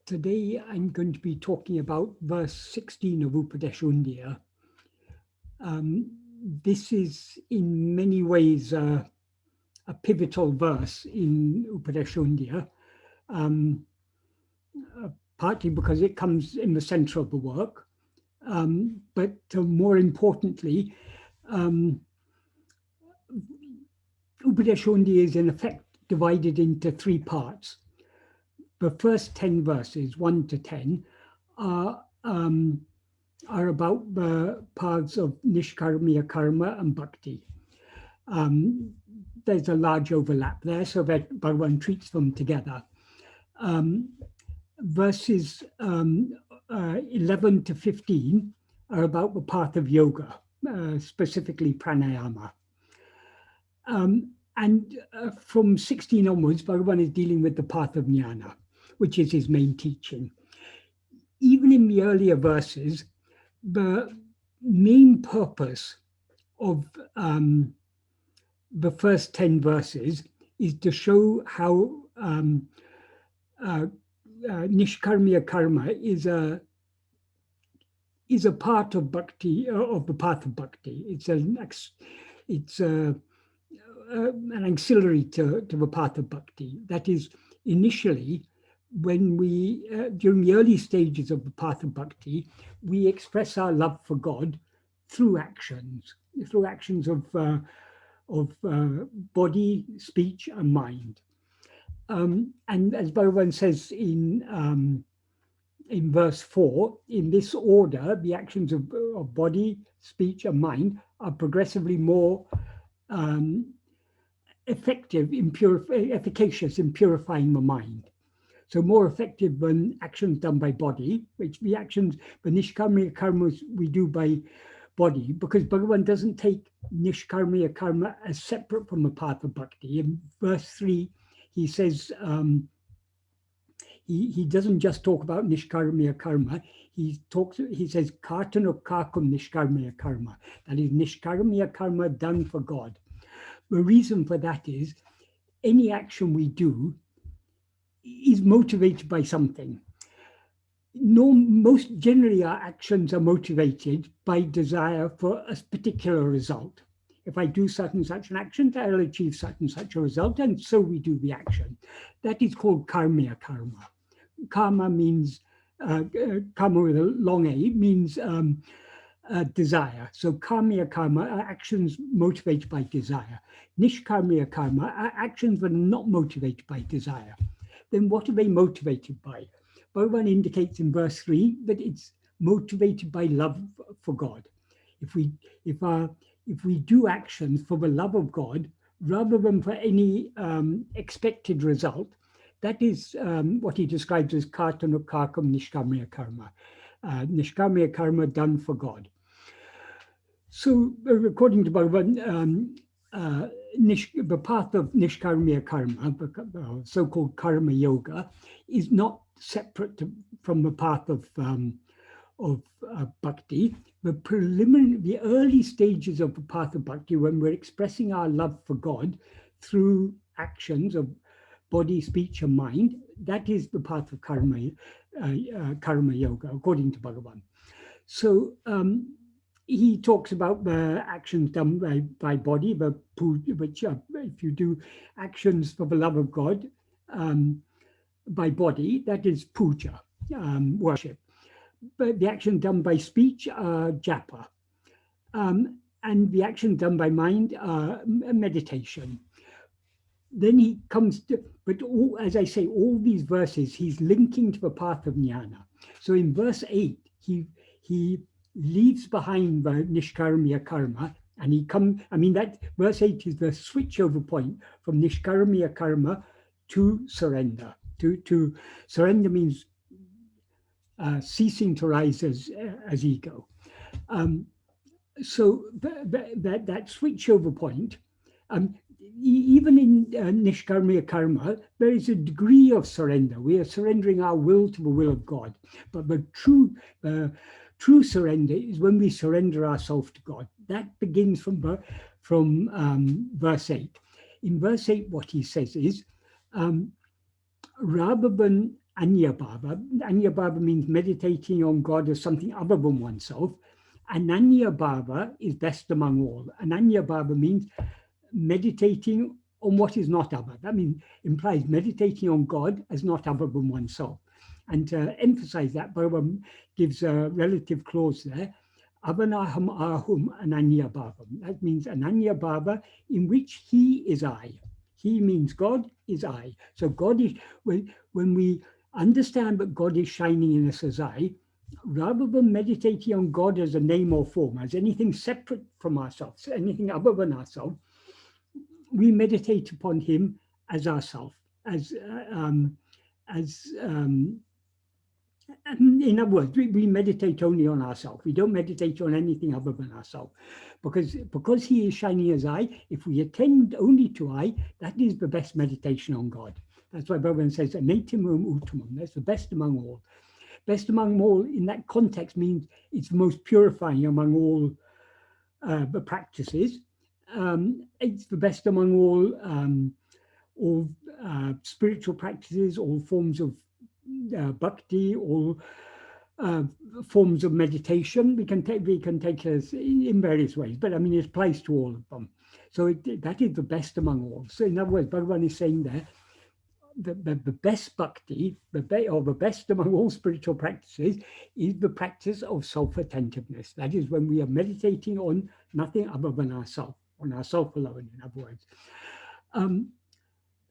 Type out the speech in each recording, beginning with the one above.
Today I'm going to be talking about verse 16 of Upadēśa Undiyār. This is in many ways a pivotal verse in Upadēśa Undiyār, partly because it comes in the center of the work, but more importantly, Upadēśa Undiyār is in effect divided into three parts. The first 10 verses, 1 to 10, are about the paths of niṣkāmya-karma and bhakti. There's a large overlap there, so that Bhagavan treats them together. Verses 11 to 15 are about the path of yoga, specifically pranayama. And from 16 onwards, Bhagavan is dealing with the path of jnana, which is his main teaching. Even in the earlier verses, the main purpose of the first 10 verses is to show how niṣkāmya-karma is a part of bhakti, of the path of bhakti. It's an auxiliary to the path of bhakti. That is, initially, when we, during the early stages of the path of bhakti, we express our love for God through actions of body, speech, and mind. And as Bhagavan says in verse 4, in this order, the actions of body, speech, and mind are progressively more efficacious in purifying the mind. So more effective than actions done by body, which the niṣkāmya-karma we do by body, because Bhagavan doesn't take niṣkāmya-karma as separate from the path of bhakti. In verse 3, he says, he doesn't just talk about niṣkāmya-karma, he says, kartanukākum niṣkāmya-karma, that is niṣkāmya-karma done for God. The reason for that is any action we do is motivated by something. Most generally, our actions are motivated by desire for a particular result. If I do such and such an action, I'll achieve such and such a result, and so we do the action. That is called karma. Karma means, karma with a long A, means desire. So karma are actions motivated by desire. Niṣkāmya-karma are actions that are not motivated by desire. Then what are they motivated by? Bhagavan indicates in verse 3 that it's motivated by love for God. If we do actions for the love of God, rather than for any expected result, that is what he describes as kartanukākum niṣkāmya-karma. Niṣkāmya-karma done for God. So according to Bhagavan, the path of niṣkāmya-karma, so-called karma yoga, is not separate from the path of bhakti. The early stages of the path of bhakti, when we're expressing our love for God through actions of body, speech, and mind, that is the path of karma yoga, according to Bhagavan. So he talks about the actions done by body, which if you do actions for the love of God by body, that is puja, worship. But the action done by speech are japa. And the action done by mind are meditation. Then he comes to, but as I say, all these verses, he's linking to the path of jnana. So in verse 8, he leaves behind the niṣkāmya-karma, and that verse 8 is the switchover point from niṣkāmya-karma to surrender. To surrender means ceasing to rise as ego. So that switchover point, even in niṣkāmya-karma, there is a degree of surrender. We are surrendering our will to the will of God. But the true surrender is when we surrender ourselves to God. That begins from verse 8. In verse 8, what he says is, rather than Anyabhava. Anyabhava means meditating on God as something other than oneself. Ananyabhava is best among all. Ananyabhava means meditating on what is not other. That means implies meditating on God as not other than oneself. And to emphasize that, Bhagavan gives a relative clause there. Avanaham ahum ananyabhavam. That means ananyabhava in which he is I. He means God is I. So God is, when we understand that God is shining in us as I, rather than meditating on God as a name or form, as anything separate from ourselves, anything other than ourselves, we meditate upon him as ourself, in other words, we meditate only on ourselves. We don't meditate on anything other than ourselves. Because he is shining as I, if we attend only to I, that is the best meditation on God. That's why Bhagavan says, Natimum uttamam, that's the best among all. Best among all in that context means it's the most purifying among all the practices. It's the best among all spiritual practices, all forms of bhakti, all forms of meditation. We can take us in various ways, but I mean it applies to all of them. So that is the best among all. So in other words, Bhagavan is saying there, the best bhakti, or the best among all spiritual practices, is the practice of self-attentiveness. That is when we are meditating on nothing other than ourself, on ourself alone, in other words.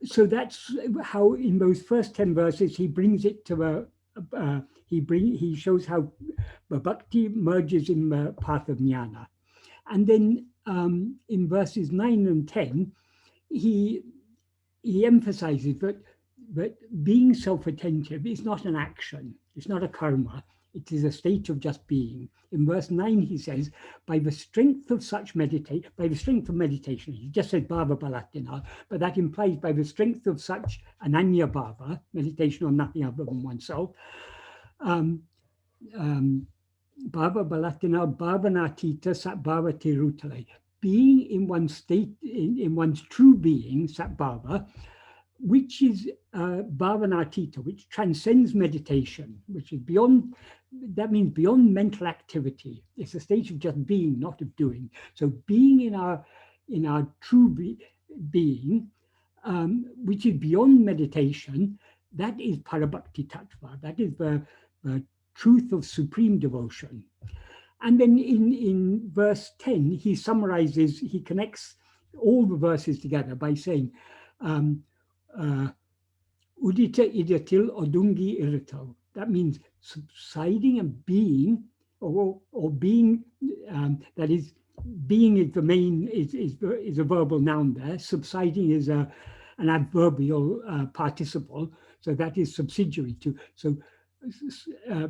So that's how in those first 10 verses he brings it to he shows how the bhakti merges in the path of jnana. And then in verses 9 and 10, he emphasizes that being self-attentive is not an action, it's not a karma, it is a state of just being. In verse 9, he says, by the strength of meditation, he just said bhava balatina, but that implies by the strength of such ananya bhava, meditation on nothing other than oneself, bhava balatina bhavanatita sat bhava tirutale, being in one's state, in one's true being, sat bhava, which is bhavanatita, which transcends meditation, which is beyond, that means beyond mental activity. It's a state of just being, not of doing. So being in our true being, which is beyond meditation, that is parabhakti tattva. That is the truth of supreme devotion. And then in verse 10, he summarizes, he connects all the verses together by saying, udita idatil odungi irito. That means subsiding and being, or being, that is, being is the main, is a verbal noun there. Subsiding is an adverbial participle, so that is subsidiary to. So,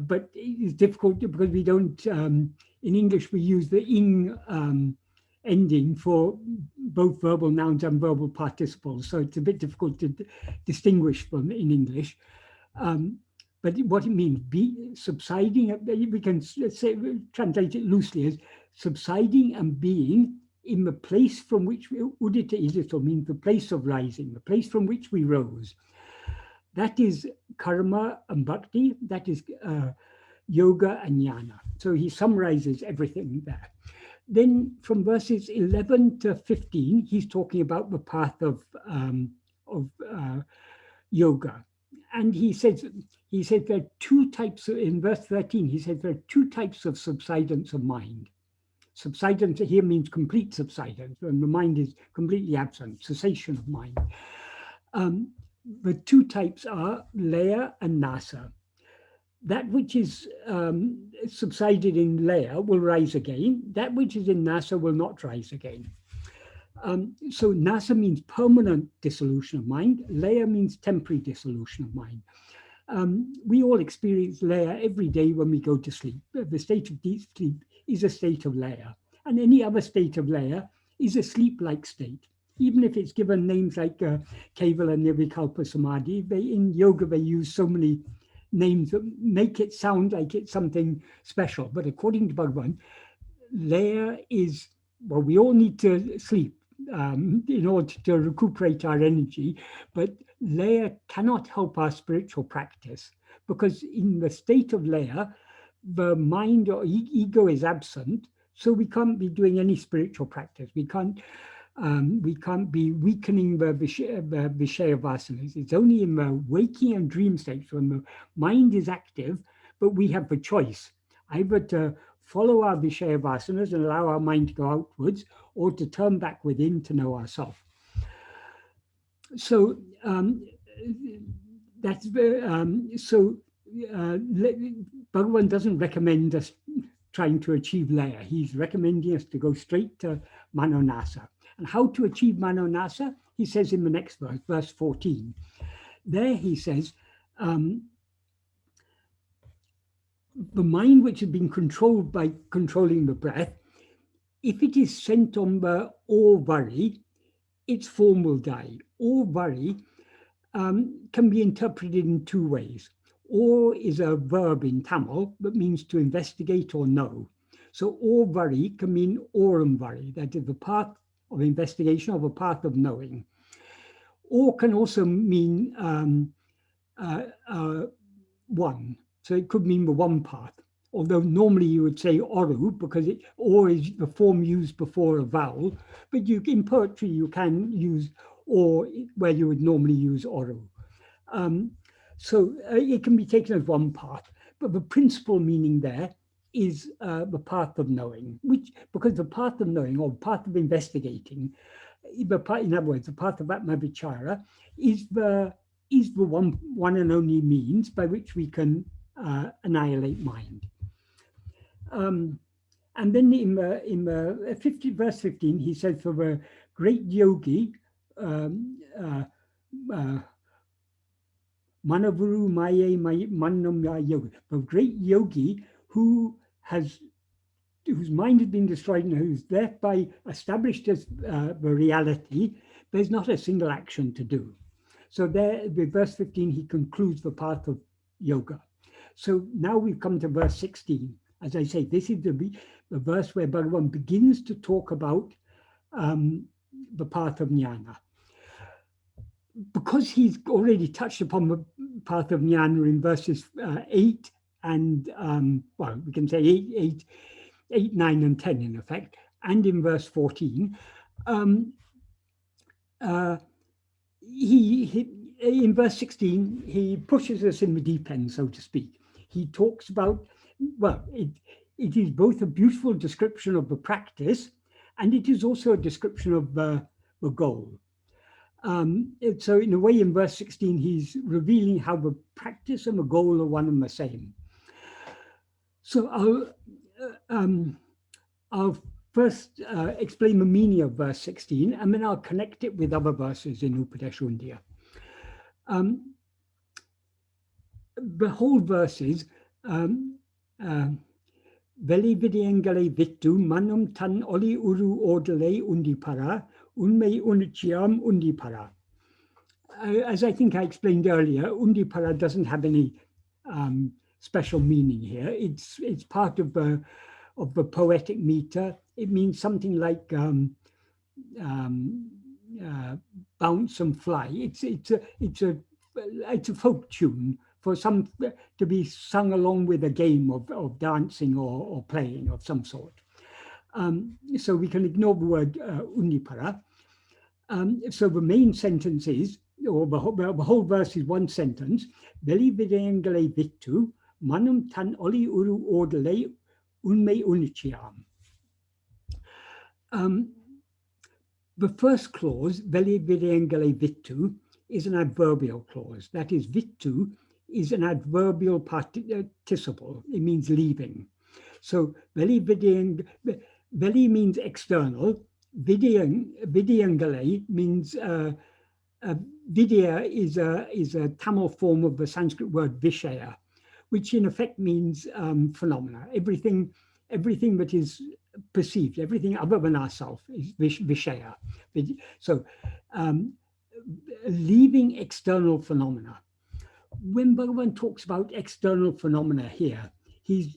but it's difficult because we don't, in English we use the ing ending for both verbal nouns and verbal participles, so it's a bit difficult to distinguish them in English. But what it means, subsiding, we can say, translate it loosely as subsiding and being in the place from which udita idito means the place of rising, the place from which we rose. That is karma and bhakti, that is yoga and jnana. So he summarizes everything there. Then from verses 11 to 15, he's talking about the path of yoga. And he said there are two types of, in verse 13, he said there are two types of subsidence of mind. Subsidence here means complete subsidence, when the mind is completely absent, cessation of mind. The two types are laya and nasa. That which is subsided in laya will rise again. That which is in nasa will not rise again. So nasa means permanent dissolution of mind. Laya means temporary dissolution of mind. We all experience laya every day when we go to sleep. The state of deep sleep is a state of laya. And any other state of laya is a sleep-like state. Even if it's given names like Kevala Nirvikalpa Samadhi, in yoga they use so many names that make it sound like it's something special. But according to Bhagavan, laya is, well, we all need to sleep. in order to recuperate our energy. But laya cannot help our spiritual practice, because in the state of laya, the mind or ego is absent, so we can't be doing any spiritual practice. We can't be weakening the viṣaya vasanas. It's only in the waking and dream states when the mind is active, but we have the choice either to follow our viṣaya vasanas and allow our mind to go outwards, or to turn back within to know ourselves. So that's Bhagavan doesn't recommend us trying to achieve laya. He's recommending us to go straight to maṇanasa. And how to achieve maṇanasa, he says in the next verse, verse 14. There he says, the mind which has been controlled by controlling the breath, if it is sent on the ōrdalē, its form will die. ōrdalē can be interpreted in two ways. Or is a verb in Tamil that means to investigate or know. So ōrdalē can mean ōrumvari, that is the path of investigation or the path of knowing. Or can also mean one. So it could mean the one path, although normally you would say oru, because or is the form used before a vowel, but in poetry you can use or where you would normally use oru. So it can be taken as one path, but the principal meaning there is the path of knowing, because the path of knowing or path of investigating, in other words, the path of Atma-vichara is the one and only means by which we can annihilate mind. And then in the verse 15, he says, for the great yogi, Manavuru Maye maṇam yoga, the great yogi whose mind has been destroyed and who's thereby established as the reality, there's not a single action to do. So there, with verse 15, he concludes the path of yoga. So now we've come to verse 16. As I say, this is the verse where Bhagavan begins to talk about the path of jnana. Because he's already touched upon the path of jnana in verses 8 and, well, we can say 8, 9, and 10 in effect, and in verse 14, in verse 16, he pushes us in the deep end, so to speak. He talks about, well, it is both a beautiful description of the practice, and it is also a description of the goal. So in a way, in verse 16, he's revealing how the practice and the goal are one and the same. So I'll first explain the meaning of verse 16, and then I'll connect it with other verses in Upadēśa Undiyār. The whole verse is veḷi viḍayaṅgaḻai viṭṭu maṇantaṉ oḻi-uru ōrdalē yundīpaṛa uṇmai uṇarcciyā yundīpaṛa. As I think I explained earlier, yundīpaṛa doesn't have any special meaning here. It's part of the poetic meter. It means something like bounce and fly. It's a folk tune for some to be sung along with a game of dancing or playing of some sort. So we can ignore the word yundīpaṛa. So the main sentence is, or the whole verse is one sentence: veļi viḍayaṅgaḻai viṭṭu maṇantaṉ oḻi-uru ōrdalē uṇmai uṇarcci. The first clause, veļi viḍayaṅgaḻai viṭṭu, is an adverbial clause. That is, viṭṭu is an adverbial participle. It means leaving. So veļi means external. Viḍayaṅgaḻai means vidya is a Tamil form of the Sanskrit word viṣaya, which in effect means phenomena. Everything that is perceived, everything other than ourselves is viṣaya. So leaving external phenomena. When Bhagavan talks about external phenomena here, the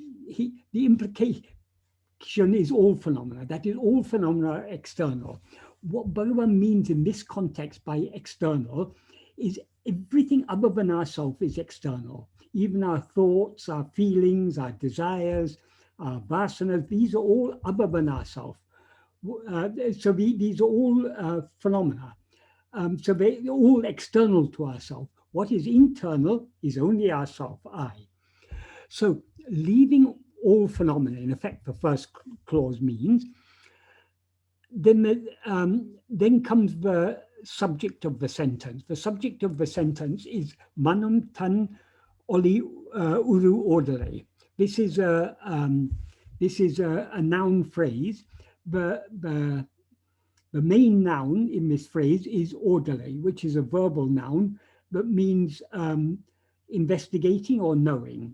implication is all phenomena. That is, all phenomena are external. what Bhagavan means in this context by external is everything other than ourself is external. Even our thoughts, our feelings, our desires, our vasanas, these are all other than ourself. So these are all phenomena. So they're all external to ourself. What is internal is only ourself, I. So leaving all phenomena, in effect, the first clause means, then comes the subject of the sentence. The subject of the sentence is maṇantaṉ oḻi-uru ōrdalē. This is a noun phrase. The main noun in this phrase is ōrdalē, which is a verbal noun that means investigating or knowing.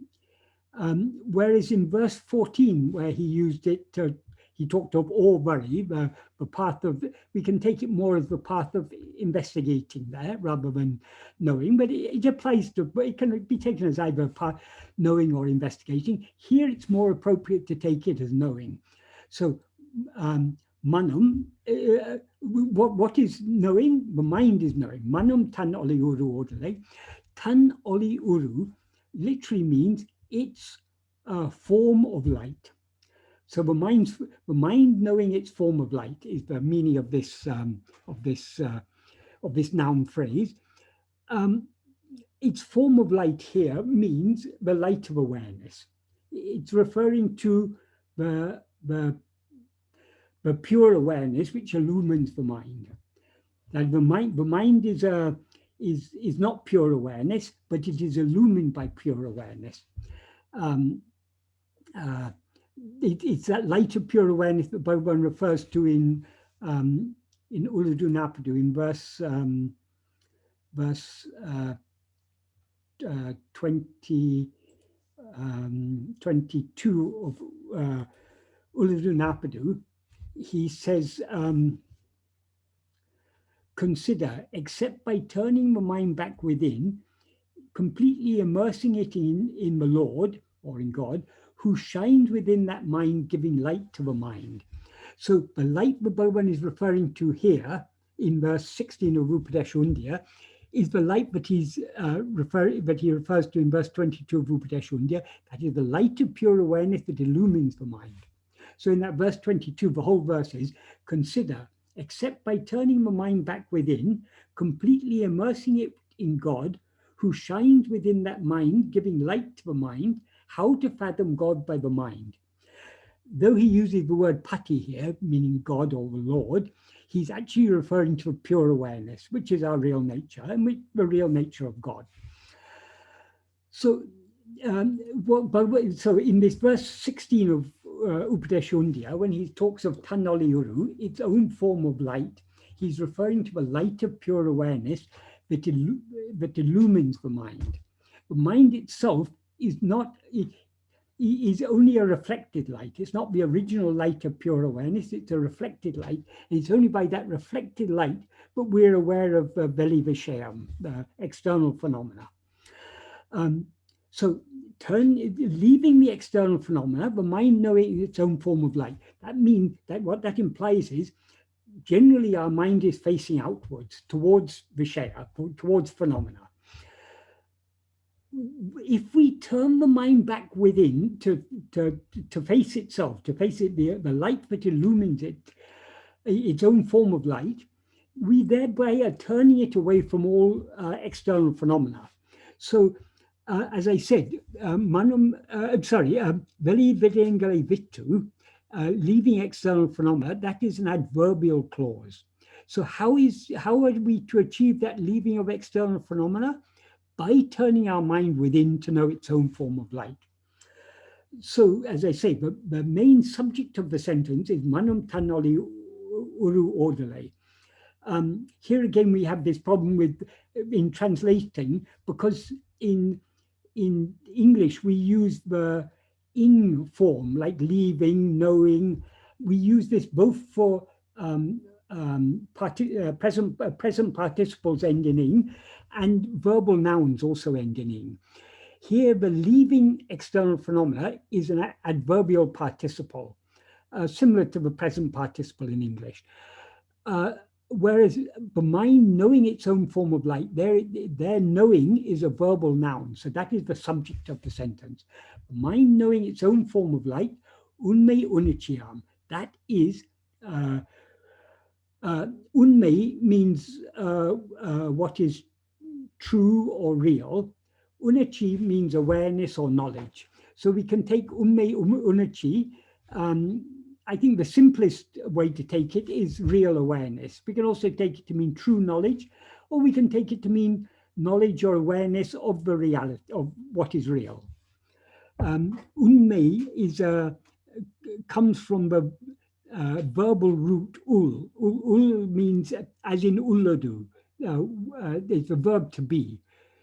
Whereas in verse 14, where he used it, he talked of veḻi, the path of, we can take it more as the path of investigating there rather than knowing, but it applies to, it can be taken as either knowing or investigating. Here it's more appropriate to take it as knowing. So maṇam, what is knowing? The mind is knowing. Maṇantaṉ oḻi-uru ōrdalē. Taṉ oḻi-uru literally means it's a form of light. So the mind knowing its form of light is the meaning of this noun phrase. Its form of light here means the light of awareness. It's referring to the pure awareness which illumines the mind. That the mind is not pure awareness, but it is illumined by pure awareness. It's that light of pure awareness that Bhagavan refers to in Ulladu in verse 22 of Ulladu. He says, consider, except by turning the mind back within, completely immersing it in the Lord or in God, who shines within that mind, giving light to the mind. So the light that Bhagavan is referring to here in verse 16 of Upadēśa Undiyār is the light that he refers to in verse 22 of Upadēśa Undiyār. That is the light of pure awareness that illumines the mind. So in that verse 22, the whole verse is, consider, except by turning the mind back within, completely immersing it in God, who shines within that mind, giving light to the mind, how to fathom God by the mind. Though he uses the word pati here, meaning God or the Lord, he's actually referring to pure awareness, which is our real nature and the real nature of God. So, so in this verse 16 of Upadēśa Undiyār, when he talks of taṉ oḻi-uru, its own form of light, he's referring to the light of pure awareness that illumines the mind. The mind itself is only a reflected light. It's not the original light of pure awareness. It's a reflected light. And it's only by that reflected light that we're aware of veḷi-viṣayam, the external phenomena. So leaving the external phenomena, the mind knowing its own form of light. That means that what that implies is generally our mind is facing outwards towards viṣaya, towards phenomena. If we turn the mind back within to face itself, to face it, the light that illumines it, its own form of light, we thereby are turning it away from all external phenomena. So, as I said, veḻi-viḍayaṅgaḻai viṭṭu, leaving external phenomena, that is an adverbial clause. So how are we to achieve that leaving of external phenomena? By turning our mind within to know its own form of light. So, as I say, the main subject of the sentence is maṇantaṉ oḻi-uru ōrdalē. Here again, we have this problem in translating, because in English we use the ing form, like leaving, knowing. We use this both for present participles end in ing, and verbal nouns also end in ing. Here, the leaving external phenomena is an adverbial participle, similar to the present participle in English. Whereas the mind knowing its own form of light, their knowing is a verbal noun. So that is the subject of the sentence. The mind knowing its own form of light, ōṇmai uṇarcciyā. That is, ōṇmai means what is true or real. Uṇarcci means awareness or knowledge. So we can take ōṇmai uṇarcci. I think the simplest way to take it is real awareness. We can also take it to mean true knowledge, or we can take it to mean knowledge or awareness of the reality, of what is real. ōṇmai is comes from the verbal root ul. Ul means as in ulladu. It's a verb to be.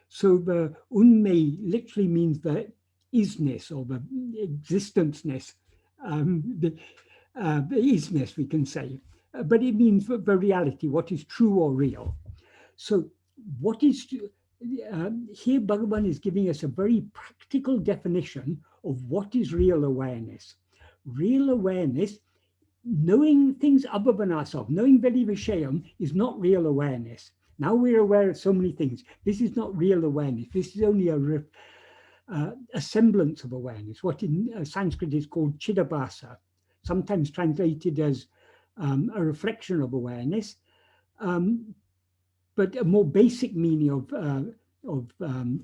So the ōṇmai literally means the isness or the existence-ness. The isness, we can say, but it means the reality, what is true or real. So what is, here Bhagavan is giving us a very practical definition of what is real awareness. Real awareness, knowing things other than ourselves, knowing veḷi-viṣayam is not real awareness. Now we're aware of so many things. This is not real awareness. This is only a semblance of awareness, what in Sanskrit is called citta-suddhi, sometimes translated as a reflection of awareness, but a more basic meaning of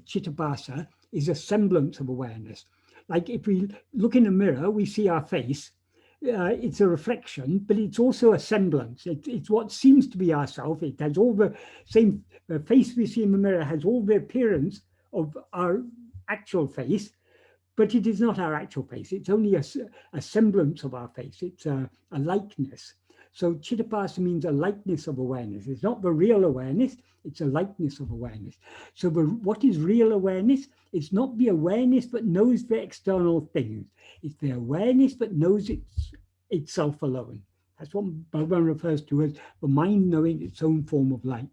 citta-suddhi is a semblance of awareness. Like if we look in a mirror, we see our face. It's a reflection, but it's also a semblance. It's what seems to be ourself. It has all the same, the face we see in the mirror has all the appearance of our actual face, but it is not our actual face. It's only a semblance of our face. It's a likeness. So citta-suddhi means a likeness of awareness. It's not the real awareness, it's a likeness of awareness. So what is real awareness? It's not the awareness that knows the external things. It's the awareness that knows itself alone. That's what Bhagavan refers to as the mind knowing its own form of light.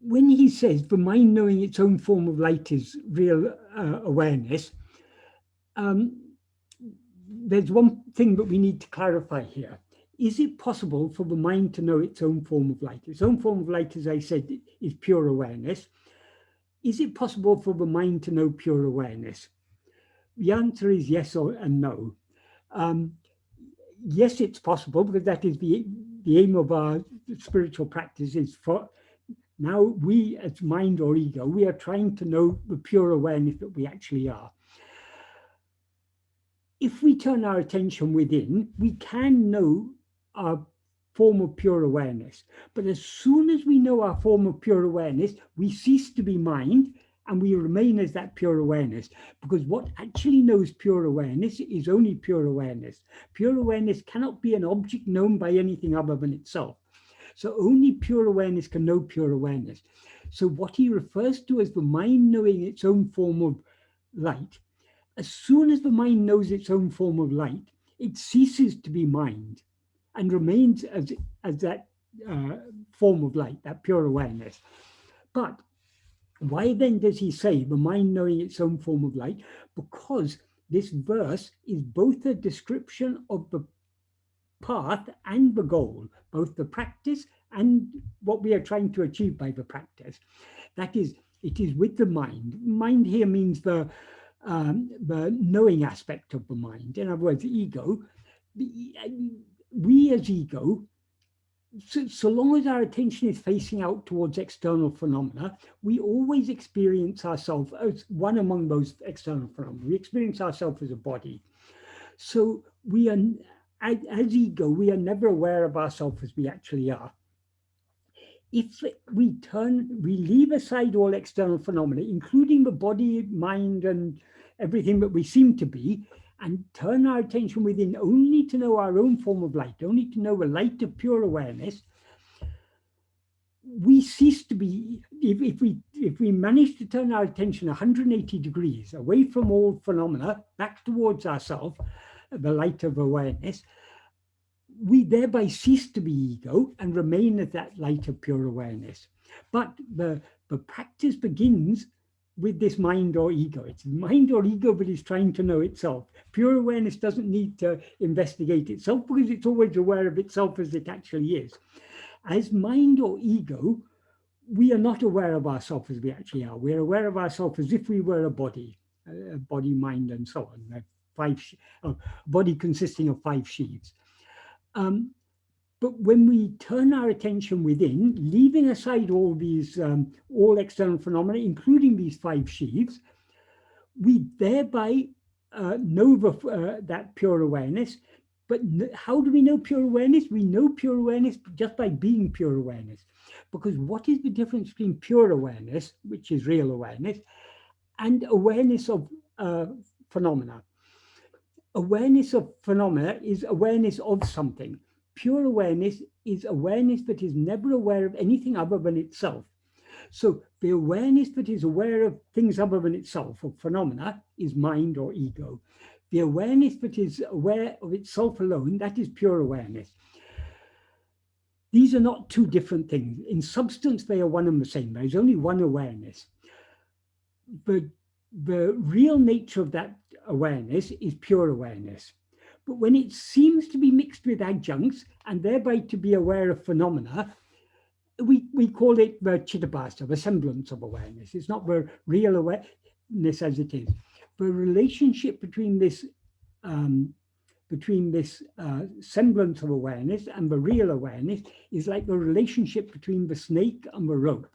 When he says the mind knowing its own form of light is real awareness, there's one thing that we need to clarify here. Is it possible for the mind to know its own form of light? Its own form of light, as I said, is pure awareness. Is it possible for the mind to know pure awareness? The answer is yes and no. Yes, it's possible, because that is the aim of our spiritual practice, is for now we as mind or ego, we are trying to know the pure awareness that we actually are. If we turn our attention within, we can know our form of pure awareness. But as soon as we know our form of pure awareness, we cease to be mind and we remain as that pure awareness. Because what actually knows pure awareness is only pure awareness. Pure awareness cannot be an object known by anything other than itself. So only pure awareness can know pure awareness. So what he refers to as the mind knowing its own form of light, as soon as the mind knows its own form of light, it ceases to be mind and remains as that form of light, that pure awareness. But why then does he say the mind knowing its own form of light? Because this verse is both a description of the path and the goal, both the practice and what we are trying to achieve by the practice. That is, it is with the mind. Mind here means the knowing aspect of the mind. In other words, the ego. We as ego, so long as our attention is facing out towards external phenomena, we always experience ourselves as one among those external phenomena. We experience ourselves as a body. So we are, as ego, we are never aware of ourselves as we actually are. If we leave aside all external phenomena, including the body, mind, and everything that we seem to be, and turn our attention within only to know our own form of light, only to know a light of pure awareness, we cease to be, if we manage to turn our attention 180 degrees away from all phenomena, back towards ourselves, the light of awareness, we thereby cease to be ego and remain at that light of pure awareness. But the practice begins with this mind or ego. It's mind or ego, but it's trying to know itself. Pure awareness doesn't need to investigate itself because it's always aware of itself as it actually is. As mind or ego, we are not aware of ourselves as we actually are. We're aware of ourselves as if we were a body, mind, and so on. A body consisting of 5 sheaths. But when we turn our attention within, leaving aside all these, all external phenomena, including these 5 sheaths, we thereby know that pure awareness. But how do we know pure awareness? We know pure awareness just by being pure awareness. Because what is the difference between pure awareness, which is real awareness, and awareness of phenomena? Awareness of phenomena is awareness of something. Pure awareness is awareness that is never aware of anything other than itself. So the awareness that is aware of things other than itself, of phenomena, is mind or ego. The awareness that is aware of itself alone, that is pure awareness. These are not 2 different things. In substance, they are one and the same. There is only one awareness. The real nature of that awareness is pure awareness. But when it seems to be mixed with adjuncts and thereby to be aware of phenomena, we call it the citta-suddhi, the semblance of awareness. It's not the real awareness as it is. The relationship between this semblance of awareness and the real awareness is like the relationship between the snake and the rope.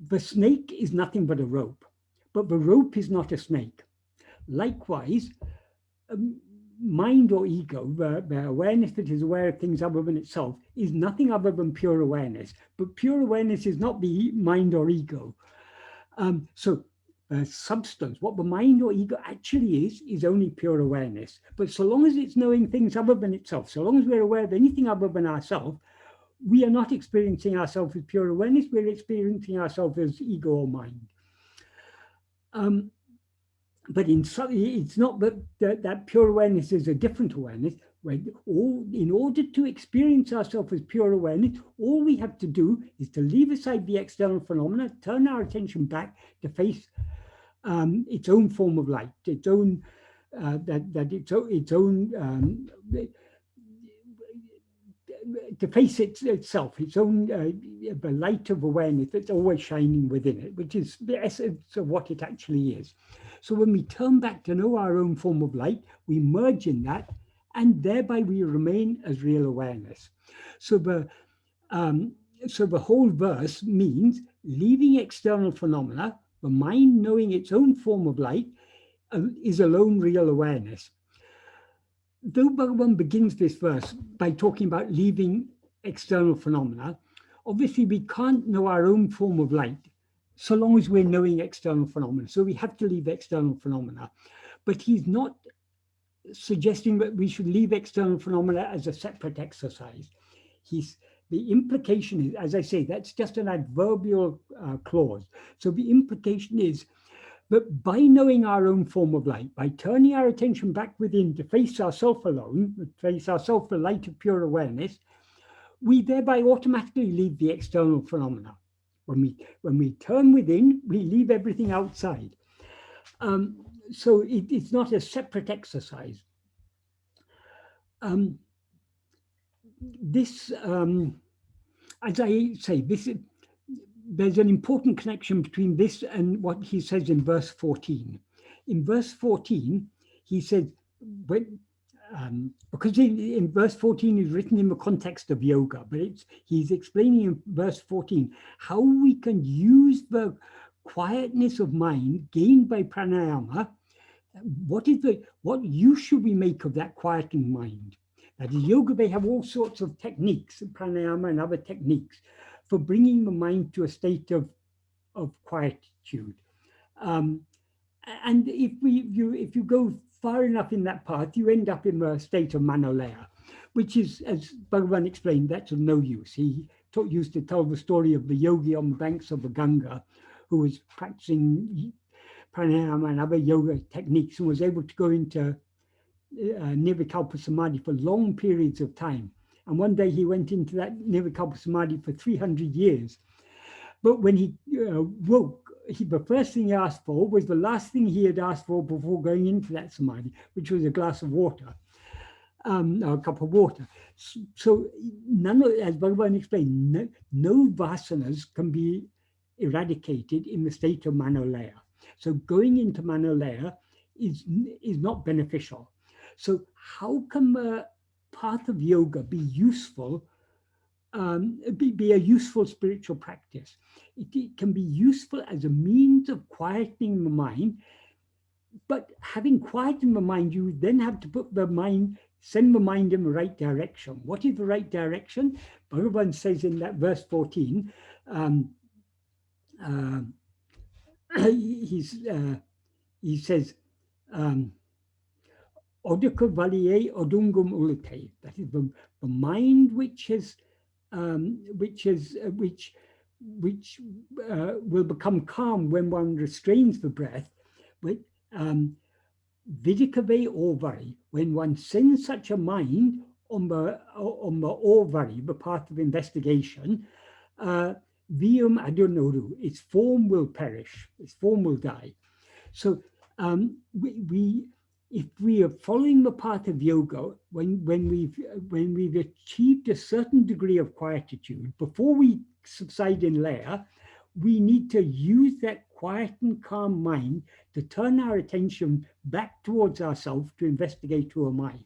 The snake is nothing but a rope, but the rope is not a snake. Likewise, mind or ego, the awareness that is aware of things other than itself, is nothing other than pure awareness. But pure awareness is not the mind or ego. So substance, what the mind or ego actually is only pure awareness. But so long as it's knowing things other than itself, so long as we're aware of anything other than ourselves, we are not experiencing ourselves as pure awareness, we're experiencing ourselves as ego or mind. But it's not that pure awareness is a different awareness. In order to experience ourselves as pure awareness, all we have to do is to leave aside the external phenomena, turn our attention back to face its own form of light, its own to face itself, its own the light of awareness that's always shining within it, which is the essence of what it actually is. So when we turn back to know our own form of light, we merge in that, and thereby we remain as real awareness. So the whole verse means leaving external phenomena, the mind knowing its own form of light is alone real awareness. Though Bhagavan begins this verse by talking about leaving external phenomena, obviously we can't know our own form of light so long as we're knowing external phenomena. So we have to leave external phenomena. But he's not suggesting that we should leave external phenomena as a separate exercise. The implication is, as I say, that's just an adverbial clause. So the implication is that by knowing our own form of light, by turning our attention back within to face ourself alone, face ourself the light of pure awareness, we thereby automatically leave the external phenomena. When we turn within, we leave everything outside. So it's not a separate exercise. As I say, there's an important connection between this and what he says in verse 14. In verse 14, he says, because in verse 14 is written in the context of yoga, but he's explaining in verse 14 how we can use the quietness of mind gained by pranayama. What use should we make of that quieting mind? That is, yoga, they have all sorts of techniques, pranayama and other techniques, for bringing the mind to a state of quietude. And if you go far enough in that path, you end up in the state of manolaya, which is, as Bhagavan explained, that's of no use. He used to tell the story of the yogi on the banks of the Ganga who was practicing pranayama and other yoga techniques and was able to go into nirvikalpa samadhi for long periods of time. And one day he went into that nirvikalpa samadhi for 300 years. But when he woke, the first thing he asked for was the last thing he had asked for before going into that samadhi, which was a glass of water, or a cup of water. So none of, as Bhagavan explained, no vasanas can be eradicated in the state of maṇantaṉ. So going into maṇantaṉ is not beneficial. So how can the path of yoga be useful, be a useful spiritual practice? It can be useful as a means of quietening the mind, but having quietened the mind, you then have to put the mind, send the mind in the right direction. What is the right direction? Bhagavan says in that verse 14, he says, Odaka valiye odungum ulite. That is the mind which will become calm when one restrains the breath. With vidikave orvari, when one sends such a mind on the orvari, the path of investigation, vium adonoru, its form will perish, its form will die. So if we are following the path of yoga, when we've achieved a certain degree of quietude, before we subside in laya, we need to use that quiet and calm mind to turn our attention back towards ourselves to investigate who am I.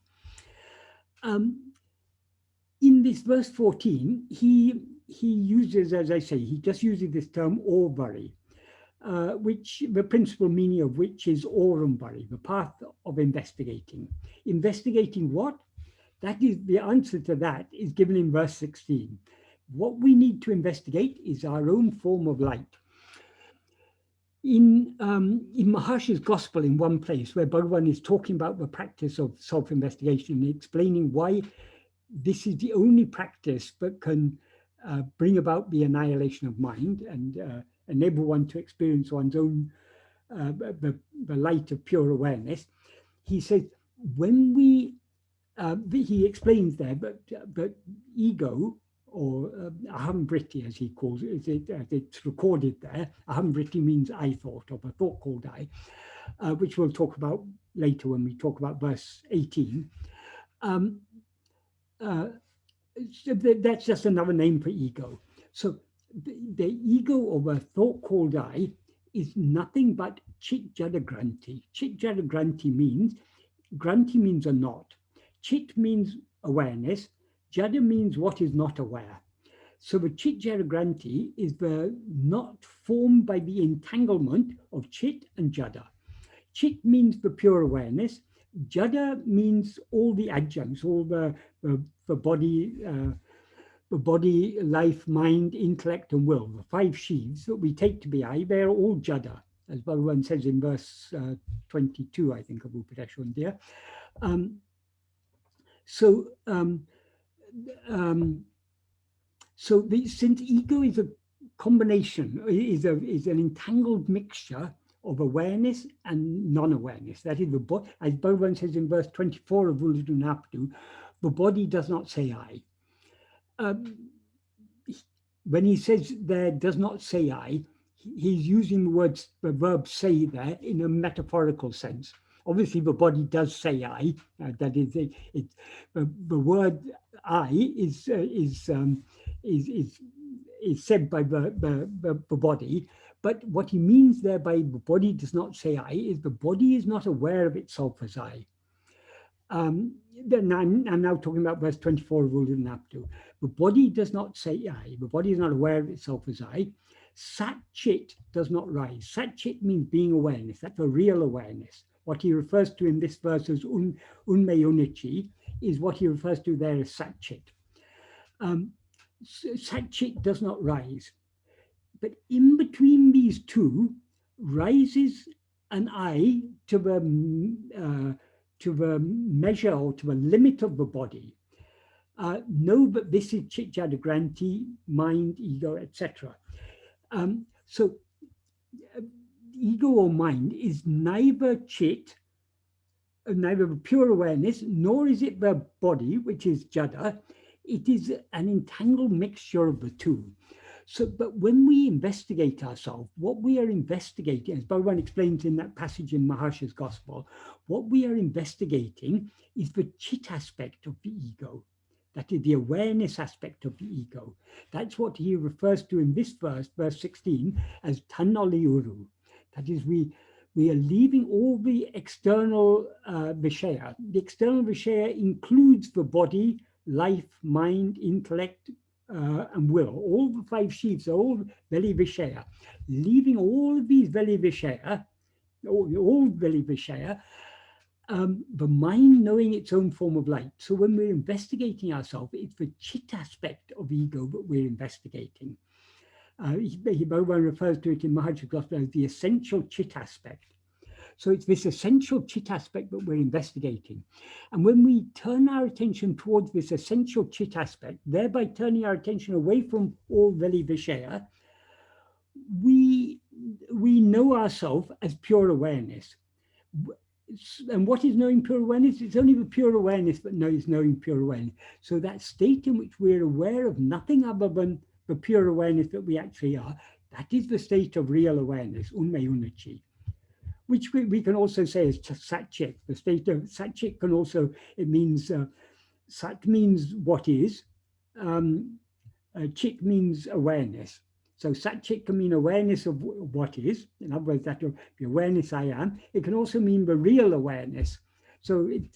In this verse 14, he uses, as I say, he just uses this term orvari, which the principal meaning of which is orumvari, the path of investigating. Investigating what? That is, the answer to that is given in verse 16. What we need to investigate is our own form of light. In Maharshi's Gospel, in one place where Bhagavan is talking about the practice of self-investigation and explaining why this is the only practice that can bring about the annihilation of mind and enable one to experience one's own, the light of pure awareness, he says, when we, he explains there, but ego, or ahamvriti, as he calls it, as it's recorded there. Ahamvriti means I thought, or a thought called I, which we'll talk about later when we talk about verse 18. So that's just another name for ego. So the ego, or the thought called I, is nothing but chit jada granti. Chit jada granti means a knot. Chit means awareness. Jada means what is not aware. So the chit jada granti is the knot formed by the entanglement of chit and jada. Chit means the pure awareness. Jada means all the adjuncts, all the body, life, mind, intellect, and will. The five sheaths that we take to be I, they're all jada, as Bhagavan says in verse 22, I think, of Upadēśa Undiyār. Since ego is a combination, is an entangled mixture of awareness and non-awareness. That is, as Bhagavan says in verse 24 of Upadēśa, the body does not say I. When he says there does not say I, he's using the verb say there in a metaphorical sense. Obviously, the body does say I. That is, the word I is said by the body. But what he means there by the body does not say I is the body is not aware of itself as I. Then I'm now talking about verse 24 of Upadēśa. The body does not say I. The body is not aware of itself as I. Sat chit does not rise. Sat chit means being awareness. That's a real awareness. What he refers to in this verse as oneself uṇarcci is what he refers to there as sat chit. Sat chit does not rise. But in between these two rises an I to the measure or to the limit of the body. No, but this is chit jada granti, mind, ego, etc. So ego or mind is neither chit, neither pure awareness, nor is it the body, which is jada. It is an entangled mixture of the two. So, but when we investigate ourselves, what we are investigating, as Bhagavan explains in that passage in Maharsha's Gospel, what we are investigating is the chit aspect of the ego. That is the awareness aspect of the ego. That's what he refers to in this verse, verse 16, as ōḻi-uru. That is, we are leaving all the external viṣaya. The external viṣaya includes the body, life, mind, intellect, and will. All the five sheaths are all veḷi-viṣaya. Leaving all of these veḷi-viṣaya, all veḻi-viṣaya, the mind knowing its own form of light. So when we're investigating ourselves, it's the chit aspect of ego that we're investigating. Bhagavan refers to it in Maharsha's Gospel as the essential chit aspect. So it's this essential chit aspect that we're investigating. And when we turn our attention towards this essential chit aspect, thereby turning our attention away from all veḻi-viṣaya, we know ourselves as pure awareness. And what is knowing pure awareness? It's only the pure awareness that knows knowing pure awareness. So that state in which we're aware of nothing other than the pure awareness that we actually are, that is the state of real awareness, ōnmai uṇarcci, which we can also say is sat-chit. The state of sat-chit can also, it means, sat means what is, chit means awareness. So sat-chit can mean awareness of what is, in other words, that the awareness I am. It can also mean the real awareness. So it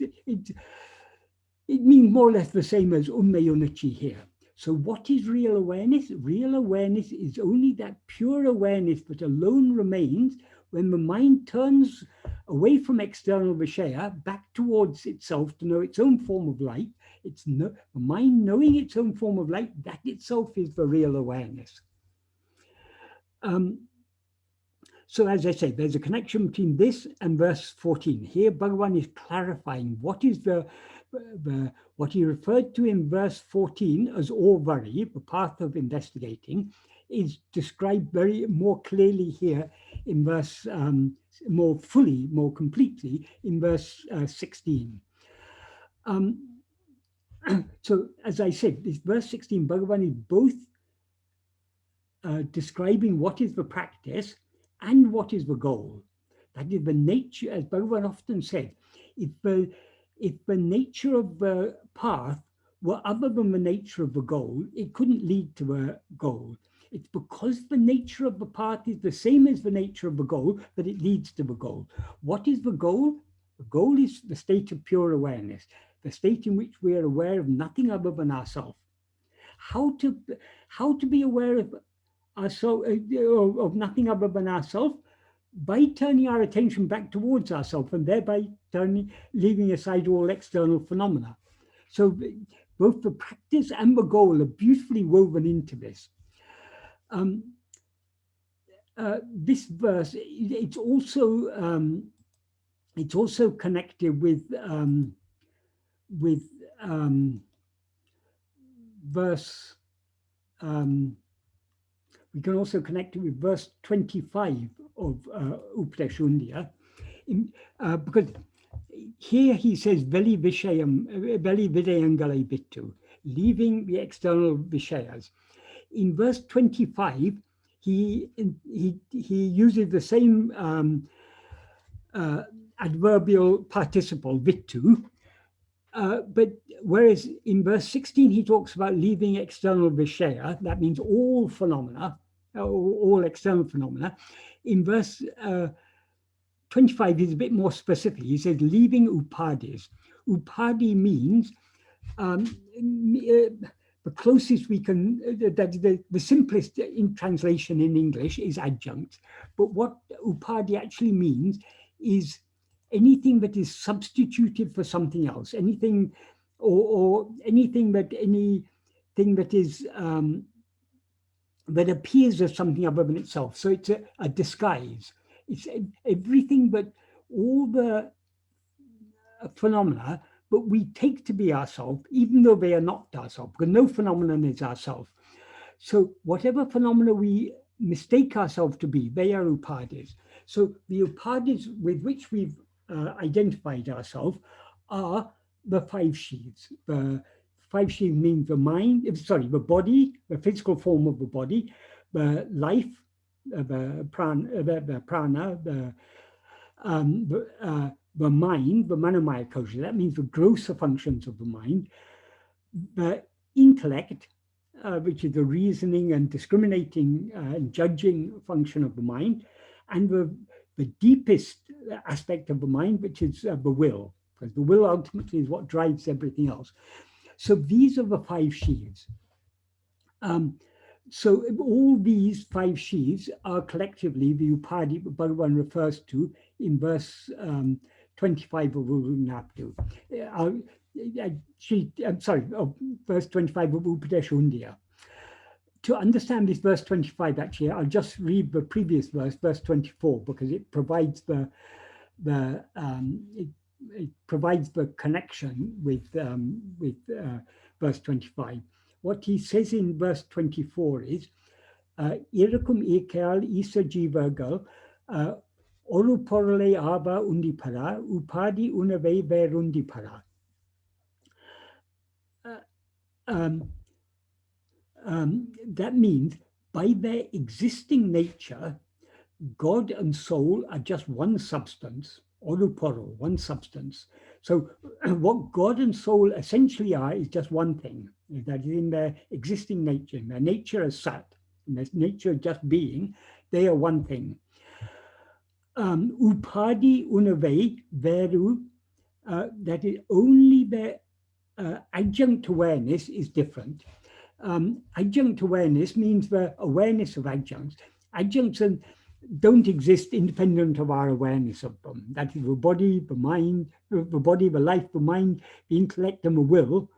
means more or less the same as ōnmai uṇarcci here. So what is real awareness? Real awareness is only that pure awareness that alone remains when the mind turns away from external viṣaya back towards itself to know its own form of light. It's the mind knowing its own form of light, that itself is the real awareness. So as I say, there's a connection between this and verse 14. Here Bhagavan is clarifying what is what he referred to in verse 14 as ōrdalē, the path of investigating, is described more clearly here in verse, more fully, more completely in verse 16. So as I said, this verse 16, Bhagavan is both describing what is the practice and what is the goal. That is the nature, as Bhagavan often said, if the nature of the path were other than the nature of the goal, it couldn't lead to a goal. It's because the nature of the path is the same as the nature of the goal that it leads to the goal. What is the goal? The goal is the state of pure awareness, the state in which we are aware of nothing other than ourselves. How to be aware of ourselves, of nothing other than ourselves? By turning our attention back towards ourselves and thereby leaving aside all external phenomena. So both the practice and the goal are beautifully woven into this. This verse, it's also connected with verse. We can also connect it with verse 25 of Upadēśa Undiyār, because here he says veļi-viḍayaṅgaḻai viṭṭu, leaving the external viṣayas. In verse 25, he uses the same adverbial participle viṭṭu, but whereas in verse 16 he talks about leaving external viṣaya, that means all phenomena, all external phenomena. In verse 25 he's a bit more specific. He says leaving upadēs. Upadē means the closest we can, the simplest in translation in English is adjunct, but what upadē actually means is anything that is substituted for something else, anything or anything that is that appears as something other than itself. So it's a disguise. It's everything but all the phenomena but we take to be ourselves, even though they are not ourselves, because no phenomenon is ourselves. So whatever phenomena we mistake ourselves to be, they are upadēs. So the upadēs with which we've identified ourselves are the five sheaths, the five sheaths means the mind, the body, the physical form of the body, the life, the prana, the mind, the maṇam kosha, that means the grosser functions of the mind, the intellect, which is the reasoning and discriminating and judging function of the mind, and the deepest aspect of the mind, which is the will, because the will ultimately is what drives everything else. So these are the five sheaths. So all these five sheaths are collectively the upadhi Bhagavan refers to in verse 25 of Upadēśa verse 25 of Upadēśa Undiyār. To understand this verse 25, actually, I'll just read the previous verse, verse 24, because it provides the connection with verse 25. What he says in verse 24 is, "Irakum ekal isa jivagal ōrdalē āva yundīpaṛa upadhi uṇmai yundīpaṛa." That means by their existing nature, God and soul are just one substance, oḻi-uru, one substance. So what God and soul essentially are is just one thing, that is in their existing nature, in their nature as sat, in their nature just being, they are one thing. Upadhi uṇmai veļi, that is only their adjunct awareness is different. Adjunct awareness means the awareness of adjuncts. Adjuncts don't exist independent of our awareness of them. That is the body, the mind, the body, the life, the mind, the intellect, and the will.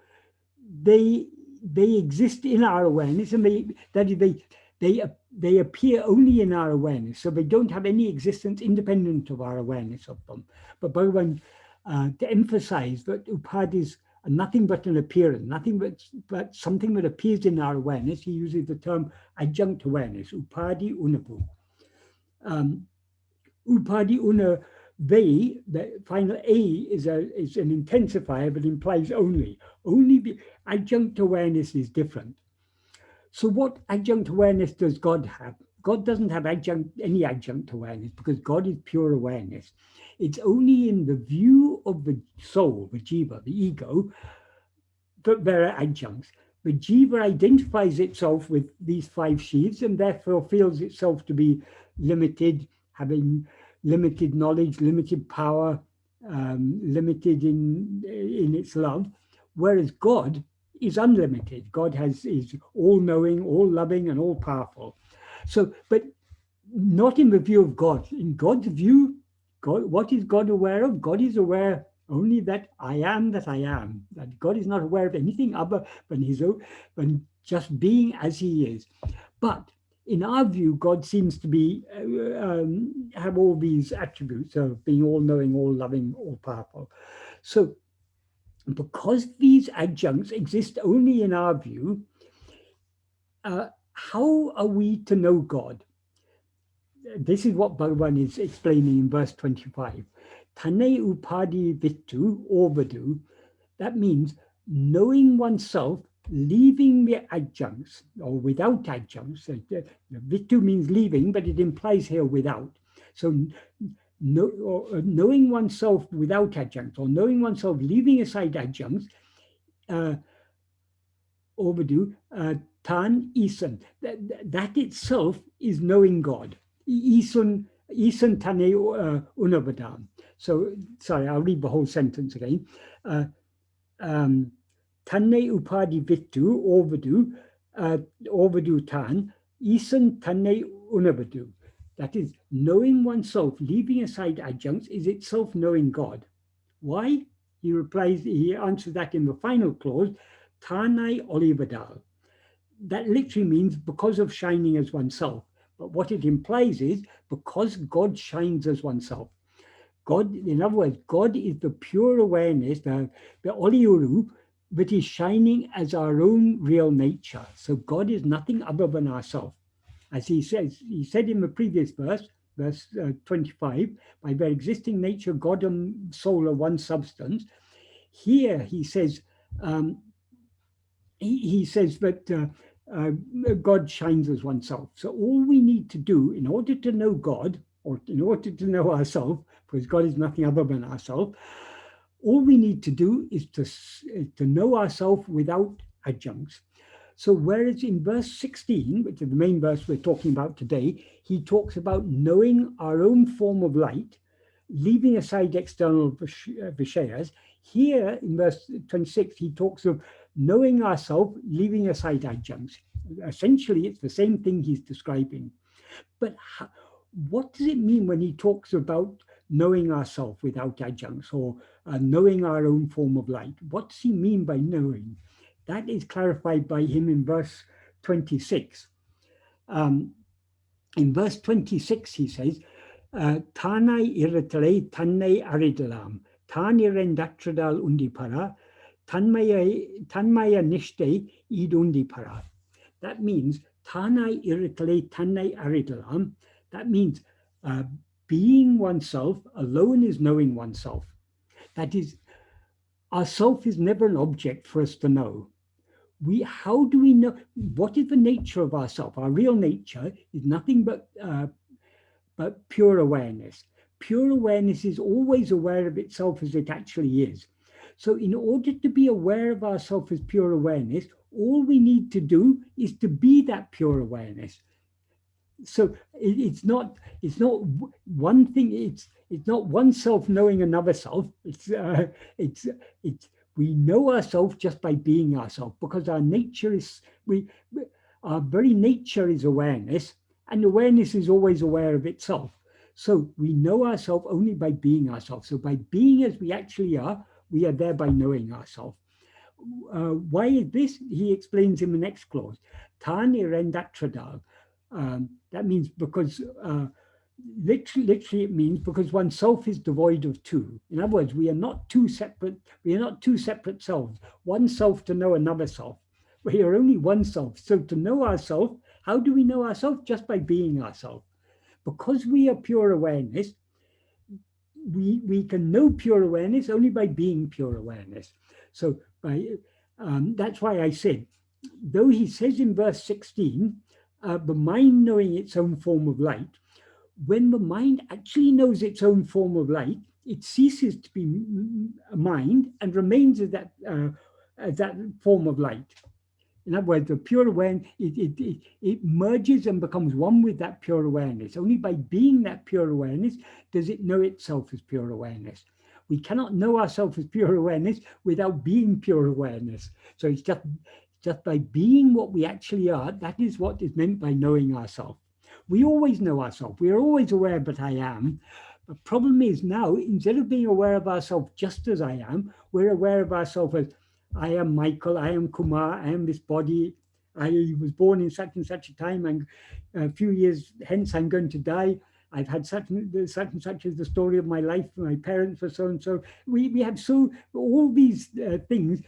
They exist in our awareness, and they appear only in our awareness. So they don't have any existence independent of our awareness of them. But Bhagavan, to emphasize that upadhis are nothing but an appearance, nothing but something that appears in our awareness, he uses the term adjunct awareness, upadhi uṇmai. Upadhi uṇmai, the final A is an intensifier, but implies only. Only the adjunct awareness is different. So what adjunct awareness does God have? God doesn't have any adjunct awareness, because God is pure awareness. It's only in the view of the soul, the jiva, the ego, that there are adjuncts. The jiva identifies itself with these five sheaths and therefore feels itself to be limited, having limited knowledge, limited power, limited in its love, whereas God is unlimited. God is all-knowing, all-loving, and all-powerful. So, but not in the view of God. In God's view, what is God aware of? God is aware only that I am that I am. That God is not aware of anything other than than just being as he is. But in our view, God seems to be have all these attributes of being all-knowing, all-loving, all-powerful. So because these adjuncts exist only in our view, how are we to know God? This is what Bhagavan is explaining in verse 25. Tane upadhi viṭṭu, ōrdalē. That means knowing oneself, leaving the adjuncts, or without adjuncts. Viṭṭu means leaving, but it implies here without. So knowing oneself without adjuncts, or knowing oneself leaving aside adjuncts, ōrdalē, tan isan. That itself is knowing God. Isan tane uṇmai. So, sorry, I'll read the whole sentence again. Tane upadhi viṭṭu, ōrdalē tan, isan tane uṇmai. That is, knowing oneself, leaving aside adjuncts, is itself knowing God. Why? He answers that in the final clause, tanai oḻi-uru. That literally means because of shining as oneself. But what it implies is because God shines as oneself. God, in other words, God is the pure awareness, the oḻi-uru, that is shining as our own real nature. So God is nothing other than ourself. As he said in the previous verse 25, by their existing nature, God and soul are one substance. Here he says, he says that God shines as oneself. So all we need to do in order to know God, or in order to know ourselves, because God is nothing other than ourselves, all we need to do is to know ourselves without adjuncts. So whereas in verse 16, which is the main verse we're talking about today, he talks about knowing our own form of light, leaving aside external viṣayas. Here in verse 26, he talks of knowing ourselves, leaving aside adjuncts. Essentially, it's the same thing he's describing. But what does it mean when he talks about knowing ourselves without adjuncts, or knowing our own form of light? What does he mean by knowing? That is clarified by him in verse 26. In verse 26, he says, Tānai iratale tanne aridalam, tāni rendatradal undīpaṛa, tanmaya niṣkāmya id yundīpaṛa. That means, Tānai iratale tanne aridalam. That means being oneself alone is knowing oneself. That is, our self is never an object for us to know. How do we know? What is the nature of ourself? Our real nature is nothing but pure awareness. Pure awareness is always aware of itself as it actually is. So in order to be aware of ourself as pure awareness, all we need to do is to be that pure awareness. So it's not one thing. It's not one self knowing another self. We know ourselves just by being ourselves, because our nature is our very nature is awareness, and awareness is always aware of itself. So we know ourselves only by being ourselves. So by being as we actually are, we are thereby knowing ourselves. Why is this? He explains in the next clause. Tāni rendatradal. That means because literally it means because oneself is devoid of two. In other words, we are not two separate selves. One self to know another self. We are only one self. So to know ourselves, how do we know ourselves? Just by being ourselves. Because we are pure awareness, we can know pure awareness only by being pure awareness. So that's why I said, though he says in verse 16, the mind knowing its own form of light, when the mind actually knows its own form of light, it ceases to be a mind and remains as that form of light. In other words, the pure awareness, it merges and becomes one with that pure awareness. Only by being that pure awareness does it know itself as pure awareness. We cannot know ourselves as pure awareness without being pure awareness. So it's just by being what we actually are, that is what is meant by knowing ourselves. We always know ourselves. We are always aware that I am. The problem is now, instead of being aware of ourselves just as I am, we're aware of ourselves as I am Michael, I am Kumar, I am this body, I was born in such and such a time, and a few years hence I'm going to die. I've had such and such is the story of my life. My parents were so and so. We have all these things.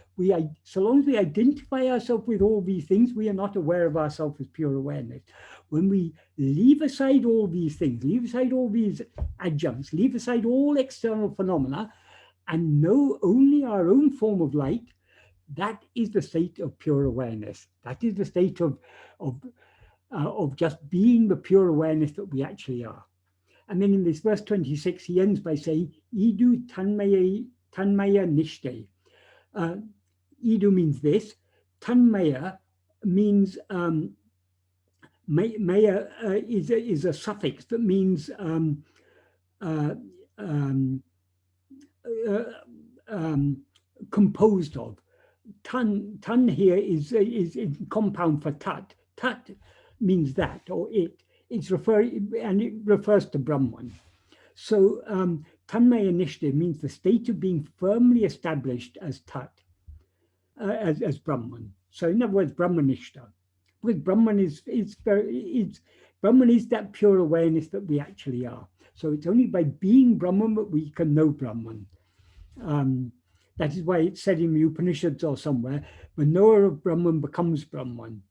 So long as we identify ourselves with all these things, we are not aware of ourselves as pure awareness. When we leave aside all these things, leave aside all these adjuncts, leave aside all external phenomena, and know only our own form of light, that is the state of pure awareness. That is the state of just being the pure awareness that we actually are. And then in this verse 26, he ends by saying, Idu tanmaya niṣkāmya. Idu means this. Tanmaya means, maya is a suffix that means composed of. Tan here is compound for tat. Tat means that, or it. It refers to Brahman. So tanmaya niṣkāmya means the state of being firmly established as tat, as Brahman. So in other words, Brahmanishta. Because Brahman is that pure awareness that we actually are. So it's only by being Brahman that we can know Brahman. That is why it's said in the Upanishads or somewhere, the knower of Brahman becomes Brahman.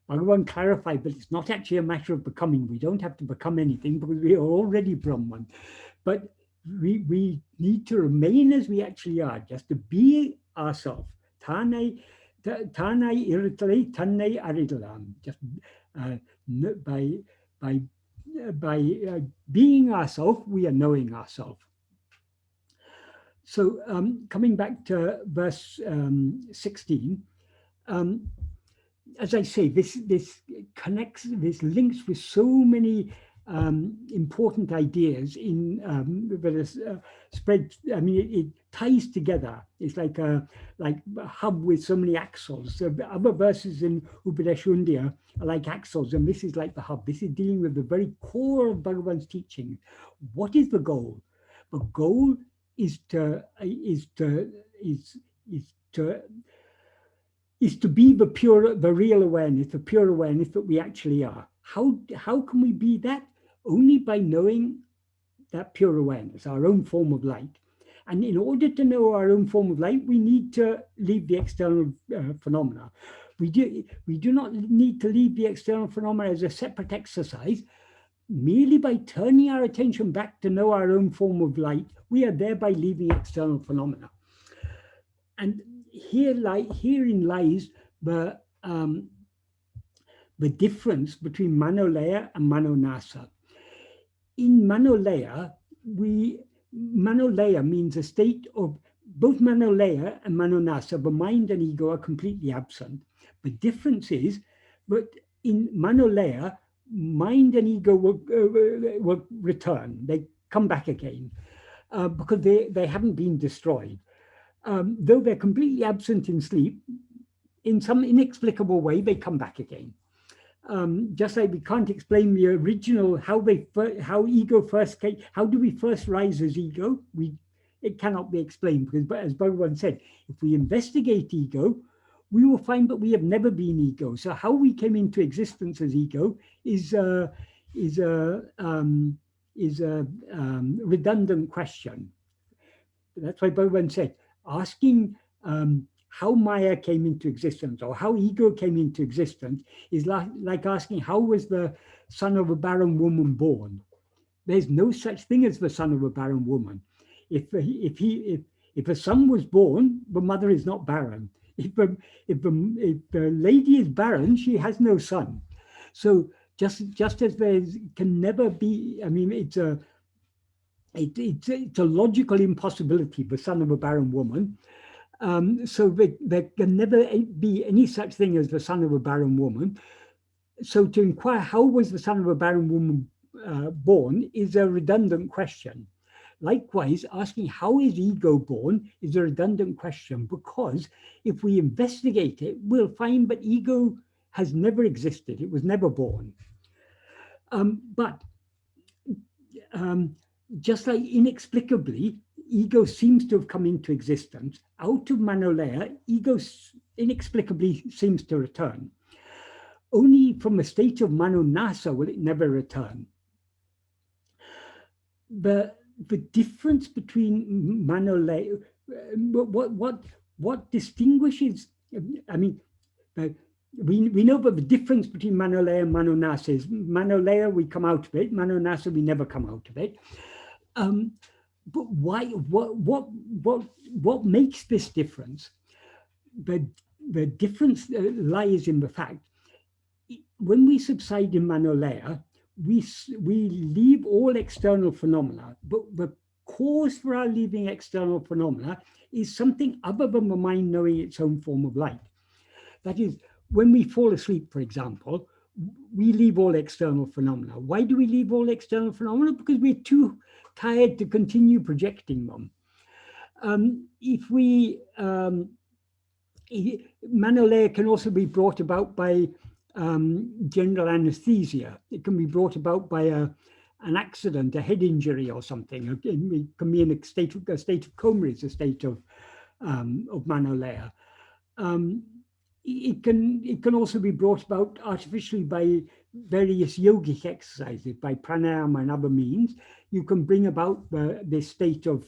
Bhagavan clarified that it's not actually a matter of becoming. We don't have to become anything because we are already Brahman. But we need to remain as we actually are, just to be ourselves. Tāne Tānai iritale, tanne aridalam. Just by being ourselves, we are knowing ourselves. So coming back to verse 16, as I say, this connects, this links with so many important ideas in spread. I mean, it ties together. It's like a hub with so many axles. So other verses in Upadēśa Undiyār are like axles, and this is like the hub. This is dealing with the very core of Bhagavan's teaching. What is the goal? The goal is to be the real awareness, the pure awareness that we actually are. How can we be that? Only by knowing that pure awareness, our own form of light. And in order to know our own form of light, we need to leave the external phenomena. We do not need to leave the external phenomena as a separate exercise. Merely by turning our attention back to know our own form of light, we are thereby leaving external phenomena. And herein lies the difference between maṇolaya and maṇonasa. In maṇolaya, maṇolaya means a state of both maṇolaya and maṇonasa. The mind and ego are completely absent. The difference is that in maṇolaya, mind and ego will return. They come back again because they haven't been destroyed. Though they're completely absent in sleep, in some inexplicable way, they come back again. Just like we can't explain the original, how ego first came, how do we first rise as ego? It cannot be explained because, as Bhagavan said, if we investigate ego, we will find that we have never been ego. So how we came into existence as ego is a redundant question. That's why Bhagavan said, asking how Maya came into existence or how ego came into existence is like asking how was the son of a barren woman born. There's no such thing as the son of a barren woman. If a son was born, the mother is not barren. If the lady is barren, she has no son. So just as there can never be, I mean, it's a logical impossibility, the son of a barren woman. So there can never be any such thing as the son of a barren woman. So to inquire how was the son of a barren woman born is a redundant question. Likewise, asking how is ego born is a redundant question, because if we investigate it, we'll find that ego has never existed. It was never born. But just like inexplicably, ego seems to have come into existence, out of maṇolaya, ego inexplicably seems to return. Only from a state of maṇonasa will it never return. The difference between maṇolaya, what distinguishes, I mean, we know that the difference between maṇolaya and maṇonasa is maṇolaya we come out of it, maṇonasa we never come out of it. But why? What makes this difference? The difference lies in the fact when we subside in maṇolaya, we leave all external phenomena, but the cause for our leaving external phenomena is something other than the mind knowing its own form of light. That is, when we fall asleep, for example, we leave all external phenomena. Why do we leave all external phenomena? Because we're too tired to continue projecting them. Maṇolaya can also be brought about by general anesthesia. It can be brought about by an accident, a head injury or something. It can be in a state of coma is a state of maṇolaya. It can also be brought about artificially by various yogic exercises, by pranayama and other means. You can bring about this state of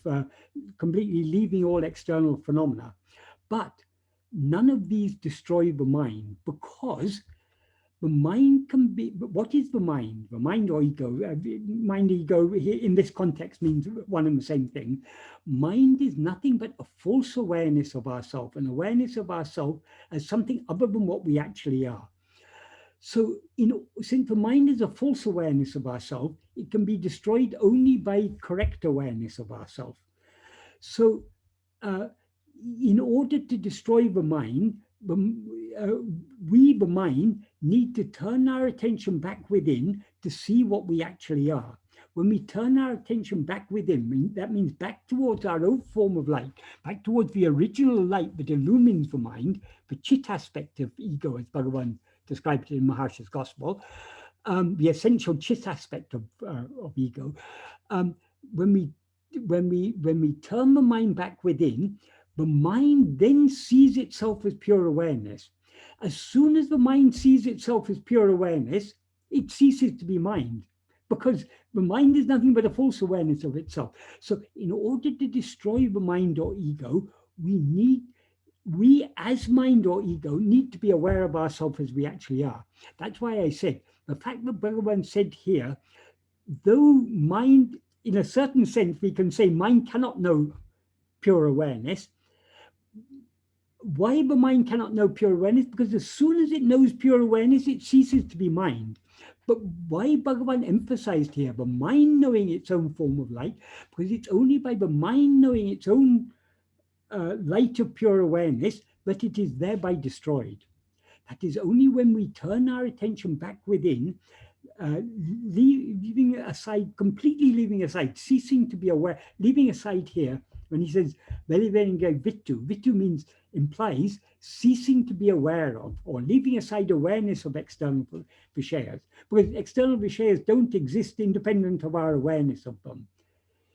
completely leaving all external phenomena. But none of these destroy the mind, because The mind can be, but what is the mind? The mind or ego? Mind, ego here in this context means one and the same thing. Mind is nothing but a false awareness of ourself, an awareness of ourself as something other than what we actually are. So since the mind is a false awareness of ourself, it can be destroyed only by correct awareness of ourself. So in order to destroy the mind, we, the mind, need to turn our attention back within to see what we actually are. When we turn our attention back within, that means back towards our own form of light, back towards the original light that illumines the mind, the chit aspect of ego, as Bhagavan described it in Maharsha's Gospel, the essential chit aspect of ego. When we turn the mind back within, the mind then sees itself as pure awareness. As soon as the mind sees itself as pure awareness, it ceases to be mind, because the mind is nothing but a false awareness of itself. So in order to destroy the mind or ego, we as mind or ego need to be aware of ourselves as we actually are. That's why I said, the fact that Bhagavan said here, though mind, in a certain sense, we can say mind cannot know pure awareness. Why the mind cannot know pure awareness? Because as soon as it knows pure awareness, it ceases to be mind. But why Bhagavan emphasized here the mind knowing its own form of light? Because it's only by the mind knowing its own light of pure awareness that it is thereby destroyed. That is only when we turn our attention back within, leaving aside, completely leaving aside, ceasing to be aware, leaving aside here, when he says, veḻiviḍa viṭṭu, viṭṭu implies ceasing to be aware of, or leaving aside awareness of external viṣayas, because external viṣayas don't exist independent of our awareness of them.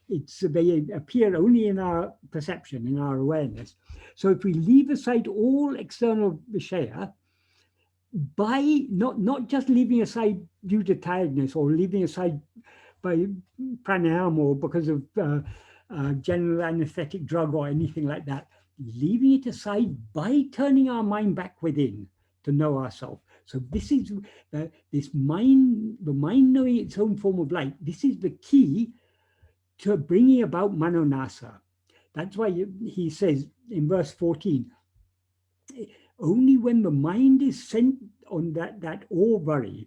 They appear only in our perception, in our awareness. So if we leave aside all external viṣaya, by not just leaving aside due to tiredness, or leaving aside by pranayama, or because of general anesthetic drug or anything like that, leaving it aside by turning our mind back within to know ourselves. So this is this mind, the mind knowing its own form of light. This is the key to bringing about maṇantaṉ. That's why he says in verse 14, only when the mind is sent on that ōrdalē,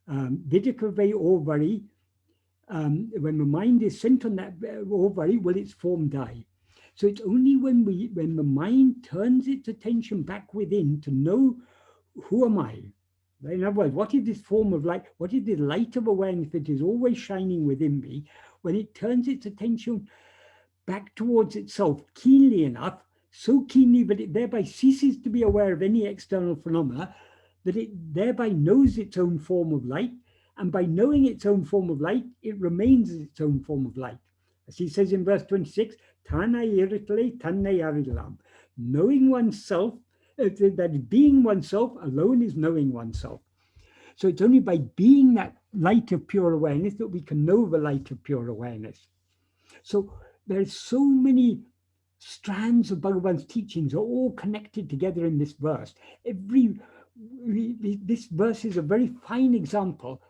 vidikave ōrdalē, when the mind is sent on that ōrdalē, will its form die. So it's only when the mind turns its attention back within to know, who am I? In other words, what is this form of light? What is the light of awareness that is always shining within me? When it turns its attention back towards itself keenly enough, so keenly that it thereby ceases to be aware of any external phenomena, that it thereby knows its own form of light, and by knowing its own form of light, it remains its own form of light. As he says in verse 26, knowing oneself, that being oneself alone is knowing oneself. So it's only by being that light of pure awareness that we can know the light of pure awareness. So there's so many strands of Bhagavan's teachings are all connected together in this verse. This verse is a very fine example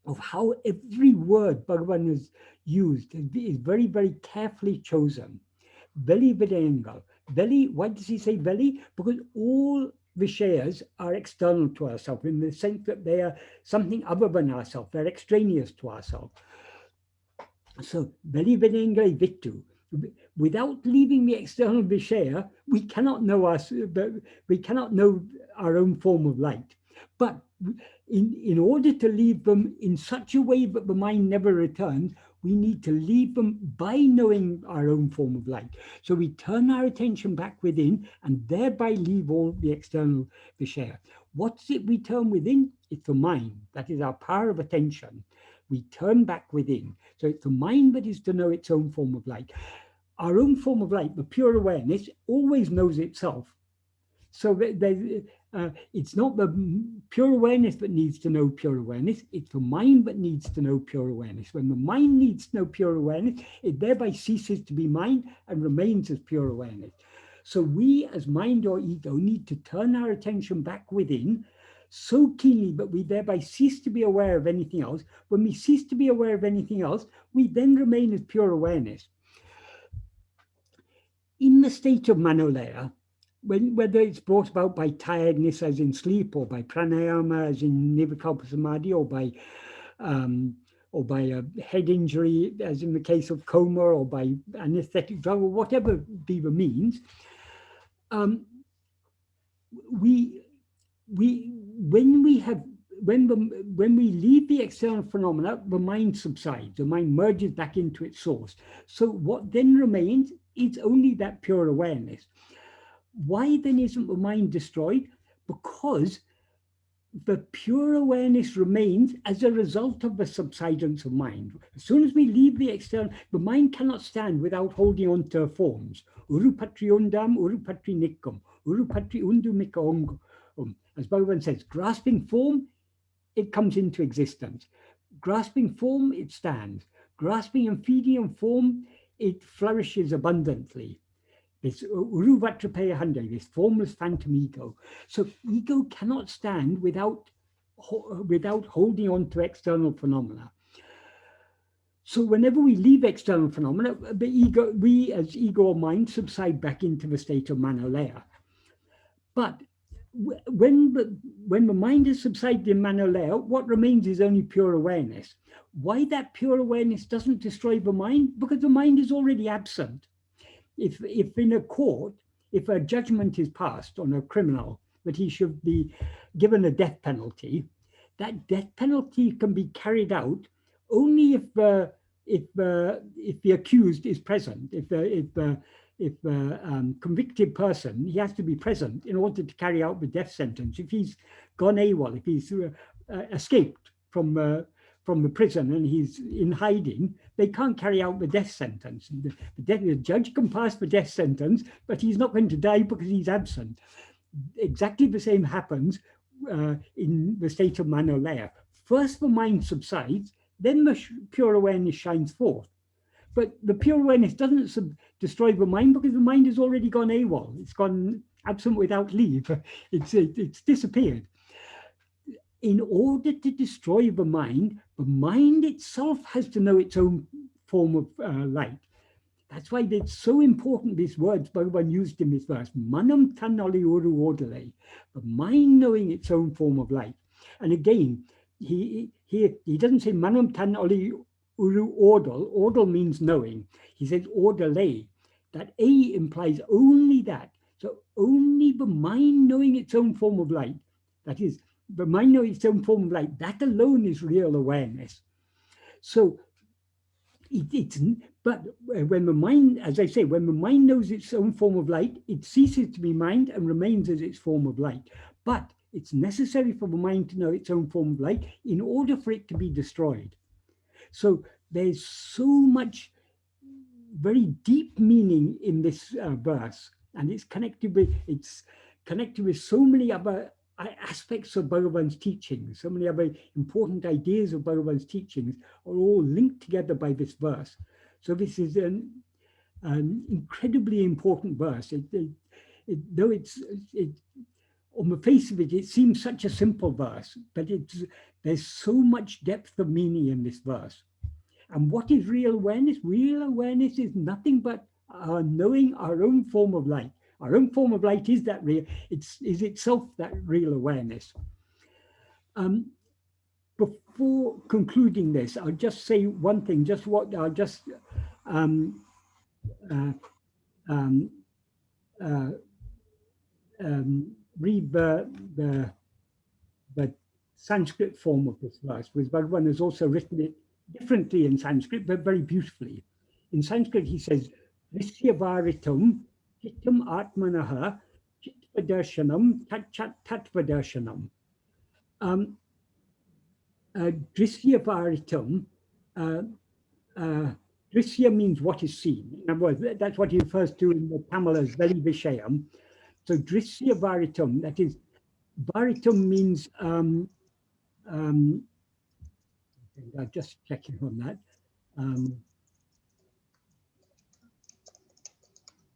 of how every word Bhagavan has used is very, very carefully chosen. Veḷiviḍayaṅgaḻai. Veļi, why does he say veļi? Because all viṣayas are external to ourselves, in the sense that they are something other than ourselves. They're extraneous to ourselves. So, veļiviḍayaṅgaḻai viṭṭu. Without leaving the external viṣaya, we cannot know our own form of light. But in order to leave them in such a way that the mind never returns, we need to leave them by knowing our own form of light. So we turn our attention back within and thereby leave all the external viṣaya. What's it we turn within? It's the mind. That is our power of attention. We turn back within. So it's the mind that is to know its own form of light. Our own form of light, the pure awareness, always knows itself. So it's not the pure awareness that needs to know pure awareness, it's the mind that needs to know pure awareness. When the mind needs to know pure awareness, it thereby ceases to be mind and remains as pure awareness. So we as mind or ego need to turn our attention back within so keenly, but we thereby cease to be aware of anything else. When we cease to be aware of anything else, we then remain as pure awareness. In the state of maṇantaṉ, whether it's brought about by tiredness as in sleep, or by pranayama as in nirvikalpa samadhi, or by a head injury as in the case of coma, or by anesthetic drug, or whatever be the means, when we leave the external phenomena, the mind subsides, the mind merges back into its source. So what then remains is only that pure awareness. Why then isn't the mind destroyed? Because the pure awareness remains as a result of the subsidence of mind. As soon as we leave the external, the mind cannot stand without holding on to forms. Urupatri undam, urupatri nikkam, urupatri undumika ongam. As Bhagavan says, grasping form, it comes into existence. Grasping form, it stands. Grasping and feeding on form, it flourishes abundantly. This uruvatrapeya, this formless phantom ego. So ego cannot stand without holding on to external phenomena. So whenever we leave external phenomena, we as ego or mind subside back into the state of maṇantaṉ. But when the mind has subsided in maṇantaṉ, what remains is only pure awareness. Why that pure awareness doesn't destroy the mind? Because the mind is already absent. If in a court, if a judgment is passed on a criminal that he should be given a death penalty, that death penalty can be carried out only if the accused is present. If the convicted person, he has to be present in order to carry out the death sentence. If he's gone AWOL, if he's escaped from the prison and he's in hiding, they can't carry out the death sentence. The judge can pass the death sentence, but he's not going to die because he's absent. Exactly the same happens in the state of maṇantaṉ. First the mind subsides, then the pure awareness shines forth. But the pure awareness doesn't destroy the mind because the mind has already gone AWOL. It's gone absent without leave. It's disappeared. In order to destroy the mind itself has to know its own form of light. That's why it's so important, these words Bhagavan used in this verse, maṇantaṉ oḻi-uru ōrdalē, the mind knowing its own form of light. And again, he doesn't say maṇantaṉ oḻi-uru ōrdal. Ōrdal means knowing. He says ōrdalē. That A implies only that. So only the mind knowing its own form of light, that is, the mind knowing its own form of light, that alone is real awareness. So but when the mind, as I say, when the mind knows its own form of light, it ceases to be mind and remains as its form of light. But it's necessary for the mind to know its own form of light in order for it to be destroyed. So there's so much very deep meaning in this verse, and it's connected with so many other aspects of Bhagavan's teachings. So many other important ideas of Bhagavan's teachings are all linked together by this verse. So this is an incredibly important verse. Though on the face of it, it seems such a simple verse, but there's so much depth of meaning in this verse. And what is real awareness? Real awareness is nothing but knowing our own form of light. Our own form of light is that real, is itself that real awareness. Before concluding this, I'll just say one thing, I'll just read the Sanskrit form of this verse, because Bhagavan has also written it differently in Sanskrit, but very beautifully. In Sanskrit, he says, Vrisyavaritam Chittam Atmanaha Chittvadarsanam Tatvadarsanam. Drisyavaritam, Drisya means what is seen. In other words, that's what he refers to in the Tamil as veļi viṣayam. So Drisyavaritam, that is, varitam means, I'm just checking on that.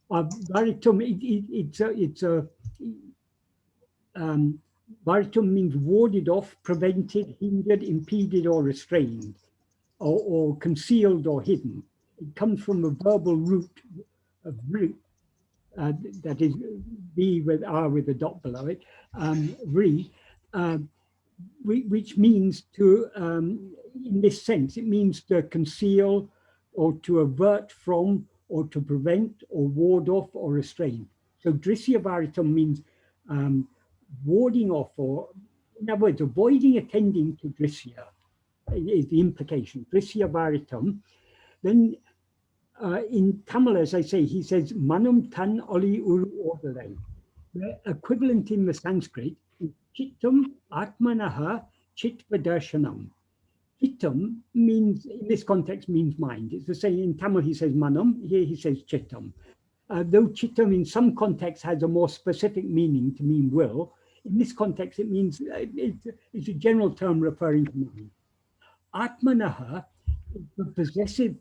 Varitam, Varitam means warded off, prevented, hindered, impeded, or restrained, or concealed or hidden. It comes from a verbal root of root, that is V with R with a dot below it, re, which means to, in this sense, it means to conceal or to avert from or to prevent or ward off or restrain. So drisya varitam means warding off, or in other words, avoiding attending to drisya is the implication, drisya varitam. Then in Tamil, as I say, he says maṇantaṉ oḻi-uru ōrdalē. The equivalent in the Sanskrit is chittam atmanaha chittva-darshanam. Chittam means, in this context, means mind. It's the same. In Tamil he says maṇam, here he says chittam. Though chittam in some contexts has a more specific meaning to mean will, in this context it means, it's a general term referring to mind. Atmanaha is the possessive,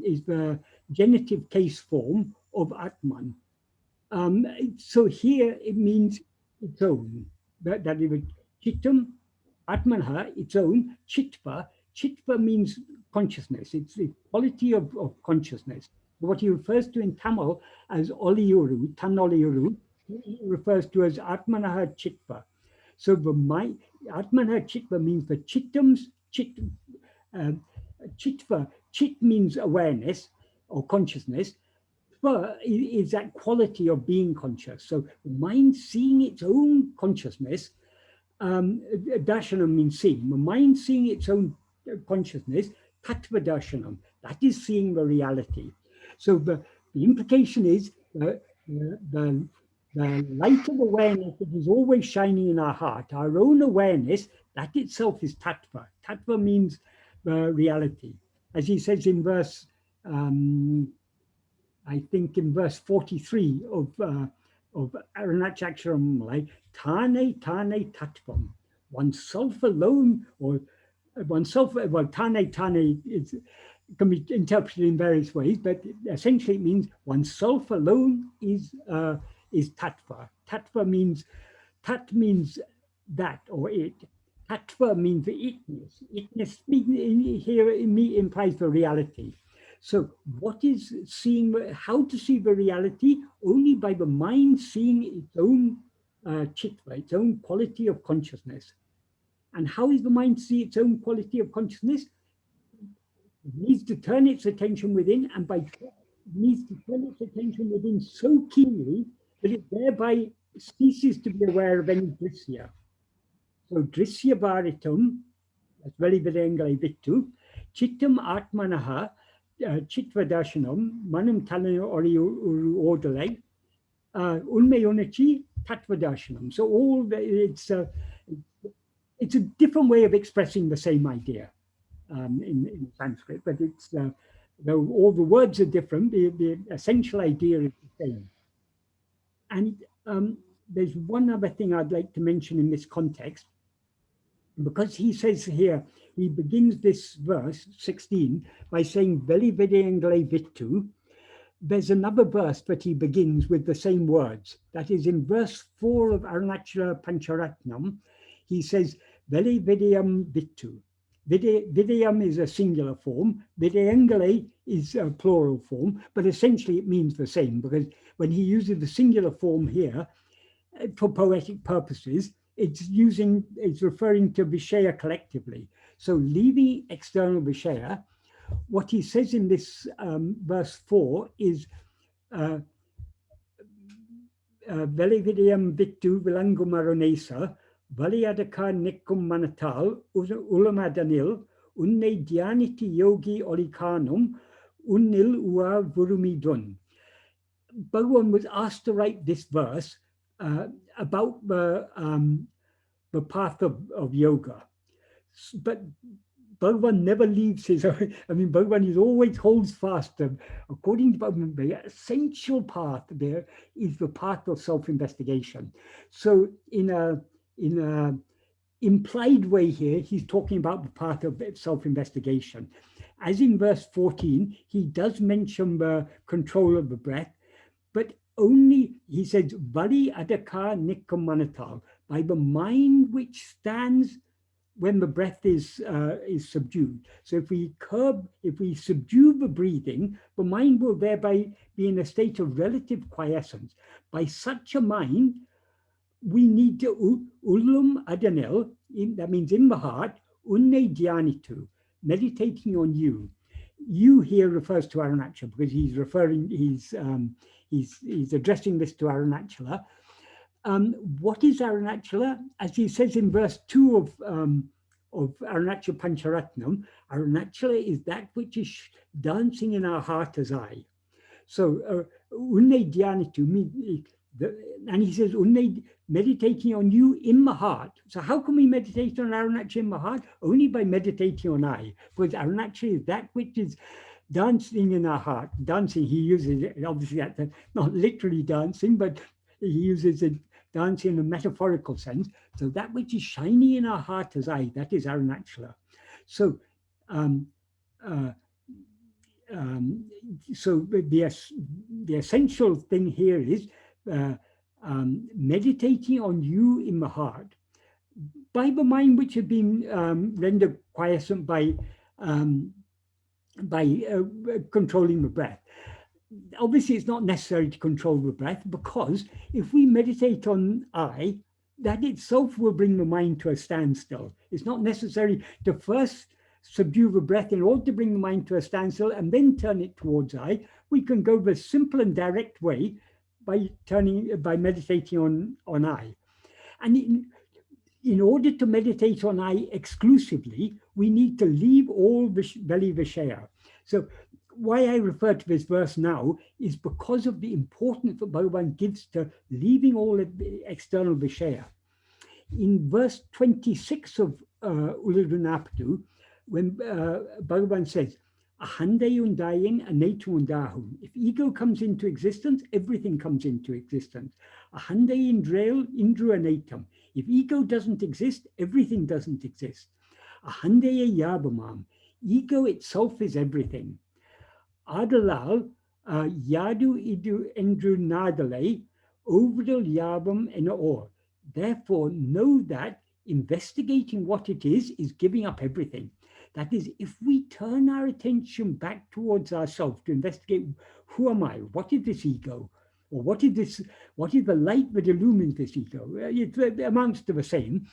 is the genitive case form of atman. So here it means its own. That it would chittam, atmanaha, its own. Chittva, chittva means consciousness. It's the quality of consciousness. What he refers to in Tamil as oḻi-uru, taṇ oḻi-uru, he refers to as atmanaha chittva. So the mind, atmanaha chittva means the chittams, chittva, chit means awareness or consciousness. Tva is that quality of being conscious. So the mind seeing its own consciousness, darshanam means seeing. The mind seeing its own consciousness, tattva darshanam, that is seeing the reality. So the implication is the light of awareness that is always shining in our heart, our own awareness, that itself is tattva. Tattva means reality. As he says in verse, I think in verse 43 of ōrdalē, tāne tattvam, oneself alone, or oneself, well, tāne is, can be interpreted in various ways, but essentially it means oneself alone is tattva. Tattva means, tat means that or it. Tattva means the itness. Itness here implies the reality. So what is seeing, how to see the reality? Only by the mind seeing its own chittva, its own quality of consciousness. And how is the mind see its own quality of consciousness? It needs to turn its attention within, and by needs to turn its attention within so keenly that it thereby ceases to be aware of any drisya. So drisya varitam, that's veḷiviḍayaṅgaḻai viṭṭu, chittam atmanaha chittva darshanam, maṇantaṉ oḻi-uru ōrdalē, uṇmai uṇarcci tattva darshanam. So all it's a different way of expressing the same idea in Sanskrit, but it's though all the words are different, the essential idea is the same. And there's one other thing I'd like to mention in this context, because he says here, he begins this verse 16 by saying veḻiviḍayaṅgaḻai viṭṭu. There's another verse that he begins with the same words. That is in verse 4 of Arunachala Pancharatnam. He says veļiviḍayam viṭṭu. Viḍayam is a singular form, viḍayaṅgaḻai is a plural form, but essentially it means the same, because when he uses the singular form here for poetic purposes, it's referring to viṣaya collectively. So leaving external viṣaya, what he says in this verse 4 is veļiviḍayam viṭṭu vilangumaronesa vaļiadaka nikkum manatal ulamadānil unnai dhyaniti yogi olikanum unnil ua vurumidun. Bhagavan was asked to write this verse about the path of yoga, but Bhagavan never leaves his own. I mean, Bhagavan is always holds fast. According to Bhagavan, the essential path there is the path of self-investigation. So in a implied way here, he's talking about the path of self-investigation. As in verse 14, he does mention the control of the breath, but only, he says, vaļiviḍa nikkum manatal, by the mind which stands when the breath is subdued. So if we subdue the breathing, the mind will thereby be in a state of relative quiescence. By such a mind, we need to adanel, that means in the heart, uṇmai, meditating on you. You here refers to Arunachala because he's addressing this to Arunachala. What is Arunachala? As he says in verse 2 of Arunachala Pancharatnam, Arunachala is that which is dancing in our heart as I. So uṇmai, and he says uṇmai, meditating on you in the heart. So how can we meditate on Arunachala in the heart? Only by meditating on I, because Arunachala is that which is dancing in our heart. Dancing, he uses it, obviously that's not literally dancing, but he uses it dancing in a metaphorical sense. So that which is shiny in our heart as I, that is Arunachala. So the essential thing here is meditating on you in the heart by the mind which has been rendered quiescent by controlling the breath. Obviously, it's not necessary to control the breath, because if we meditate on I, that itself will bring the mind to a standstill. It's not necessary to first subdue the breath in order to bring the mind to a standstill and then turn it towards I. We can go the simple and direct way by meditating on I. And in order to meditate on I exclusively, we need to leave all veḻi viṣaya. So why I refer to this verse now is because of the importance that Bhagavan gives to leaving all of the external viṣaya. In verse 26 of oḻi-uru, when Bhagavan says, if ego comes into existence, everything comes into existence. If ego doesn't exist, everything doesn't exist. Ego itself is everything. Adalal yadu idu endru nadale ovdal yabam en or. Therefore, know that investigating what it is giving up everything. That is, if we turn our attention back towards ourselves to investigate, who am I? What is this ego? Or what is the light that illumines this ego? It amounts to the same.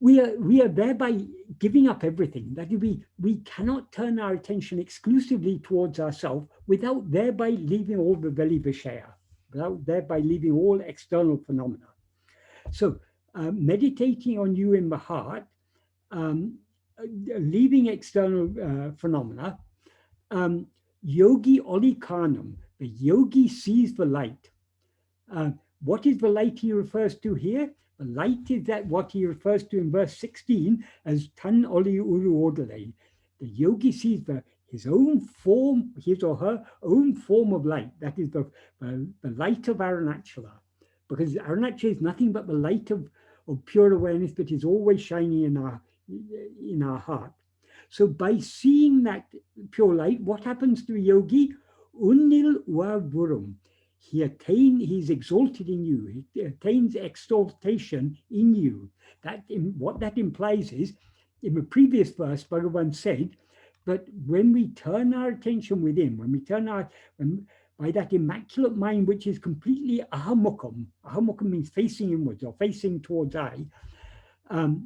We are thereby giving up everything. That is, we cannot turn our attention exclusively towards ourselves without thereby leaving all the veḻi viṣaya, without thereby leaving all external phenomena. So meditating on you in the heart, leaving external phenomena, yogi oḻi-karnam, the yogi sees the light. What is the light he refers to here? The light is that what he refers to in verse 16 as tan oḻi-uru ōrdalē. The yogi sees his own form, his or her own form of light. That is the light of Arunachala. Because Arunachala is nothing but the light of pure awareness that is always shining in our heart. So by seeing that pure light, what happens to a yogi? Uṇnil-wa-vurum. He's exalted in you. He attains exaltation in you. What that implies is, in the previous verse, Bhagavan said, but when we turn our attention within, by that immaculate mind which is completely ahamukam means facing inwards or facing towards I,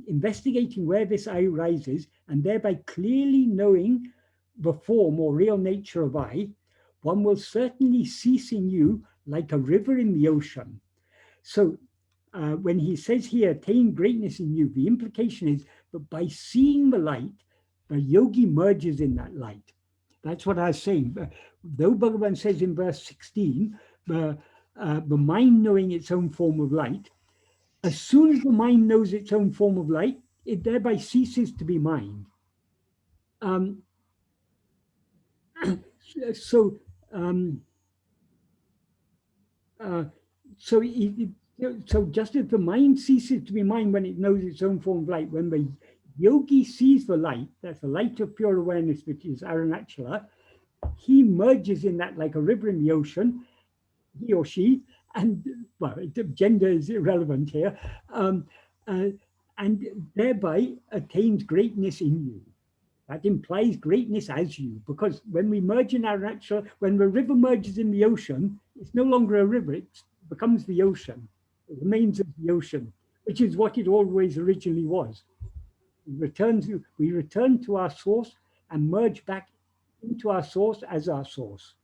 investigating where this I rises and thereby clearly knowing the form or real nature of I, one will certainly cease in you like a river in the ocean. So when he says here, attain greatness in you, the implication is that by seeing the light, the yogi merges in that light. That's what I was saying. Though Bhagavan says in verse 16, the mind knowing its own form of light, as soon as the mind knows its own form of light, it thereby ceases to be mind. So just as the mind ceases to be mind when it knows its own form of light, when the yogi sees the light, that's the light of pure awareness, which is Arunachala, he merges in that like a river in the ocean, he or she, and well, gender is irrelevant here, and thereby attains greatness in you. That implies greatness as you, because when we merge in our natural, when the river merges in the ocean, it's no longer a river, it becomes the ocean. It remains as the ocean, which is what it always originally was. We return to our source and merge back into our source as our source.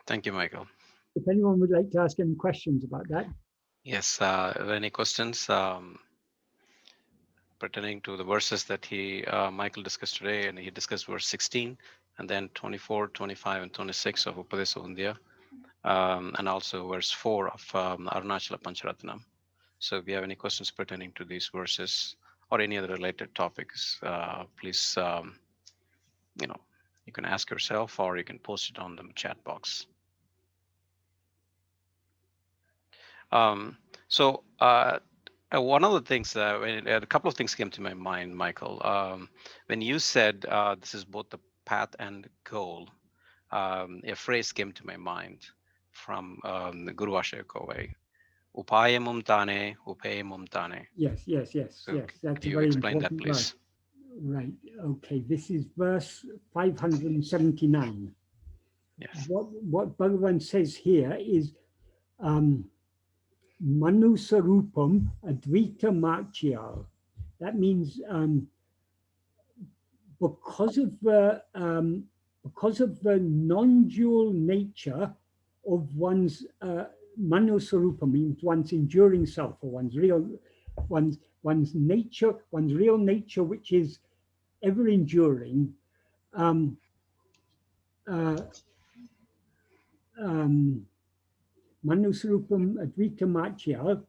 Thank you, Michael. If anyone would like to ask any questions about that. Yes, any questions pertaining to the verses that Michael discussed today? And he discussed verse 16, and then 24, 25, and 26 of Upadēśa Undiyār, and also verse 4 of Arunachala Pancharatnam. So if you have any questions pertaining to these verses or any other related topics, please, you can ask yourself or you can post it on the chat box. One of the things, a couple of things came to my mind, Michael. When you said this is both the path and goal, a phrase came to my mind from the Guru Ashaya Kovai. Upayamum tane, upayamum tane. Yes. So Yes. That's can you very explain important. that, please? Right. Okay. This is verse 579. Yes. What Bhagavan says here is manusarupam advaita-marciyā. That means because of the non-dual nature of one's manusarupa, means one's enduring self, or one's real nature, one's real nature, which is ever enduring. Manusarupam advaita-marciyā,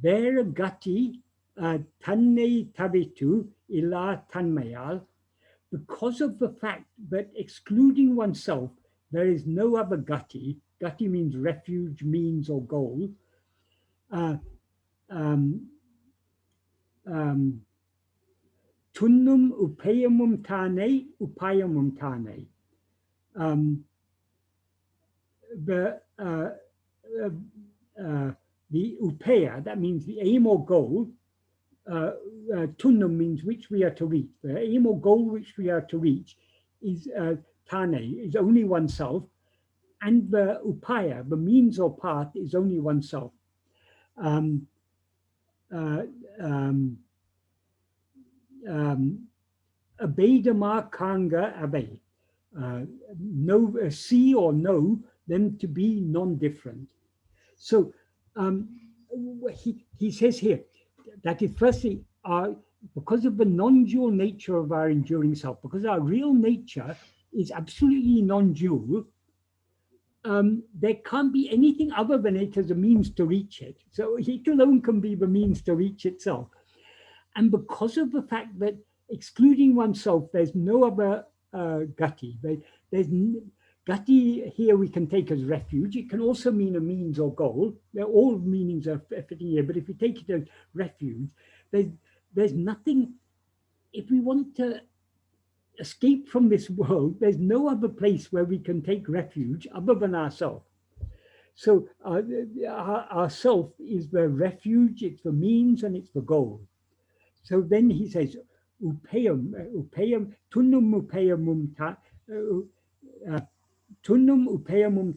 vera gati tanne tavitu ila tanmayal. Because of the fact that excluding oneself, there is no other gati. Gati means refuge, means, or goal. Tunnum upayamum tane, upayamum tane. The upaya, that means the aim or goal. Tunnum means which we are to reach. The aim or goal which we are to reach is tane, is only oneself, and the upaya, the means or path, is only oneself. Abedama kanga abe. No, see or know them to be non-different. So he says here that is firstly because of the non-dual nature of our enduring self, because our real nature is absolutely non-dual, there can't be anything other than it as a means to reach it. So it alone can be the means to reach itself. And because of the fact that excluding oneself, there's no other gati. There's gati here we can take as refuge. It can also mean a means or goal. All meanings are fitting here, but if we take it as refuge, there's nothing. If we want to escape from this world, there's no other place where we can take refuge other than ourself. So our self is the refuge, it's the means, and it's the goal. So then he says, upayam, tunnum upayamum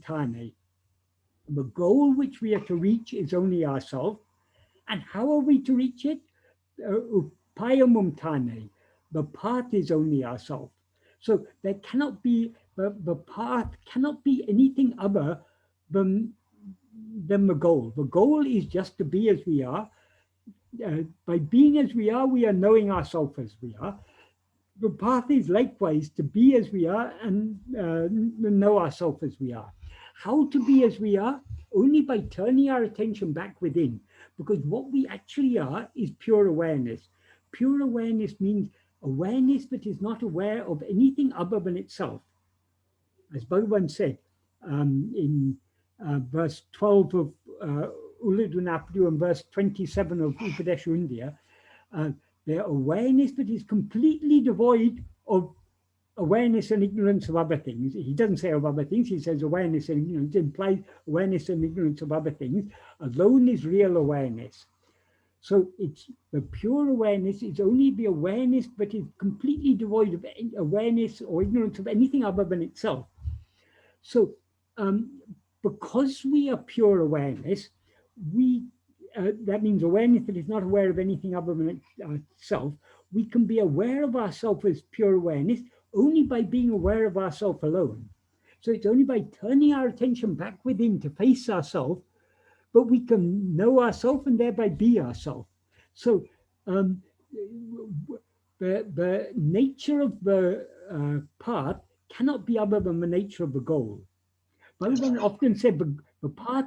tane. The goal which we are to reach is only ourself. And how are we to reach it? Upayamum tane. The path is only ourself. So there cannot be, the path cannot be anything other than the goal. The goal is just to be as we are. By being as we are knowing ourselves as we are. The path is likewise to be as we are and know ourselves as we are. How to be as we are? Only by turning our attention back within, because what we actually are is pure awareness. Pure awareness means awareness that is not aware of anything other than itself. As Bhagavan said in verse 12 of Ulladu and verse 27 of Upadēśa Undiyār, their awareness that is completely devoid of awareness and ignorance of other things. He doesn't say of other things, he says awareness and ignorance, implies awareness and ignorance of other things. Alone is real awareness. So it's the pure awareness is only the awareness, but is completely devoid of awareness or ignorance of anything other than itself. So because we are pure awareness, that means awareness that is not aware of anything other than itself. We can be aware of ourselves as pure awareness only by being aware of ourselves alone. So it's only by turning our attention back within to face ourselves, but we can know ourselves and thereby be ourselves. So the nature of the path cannot be other than the nature of the goal. Bhagavan often said the path,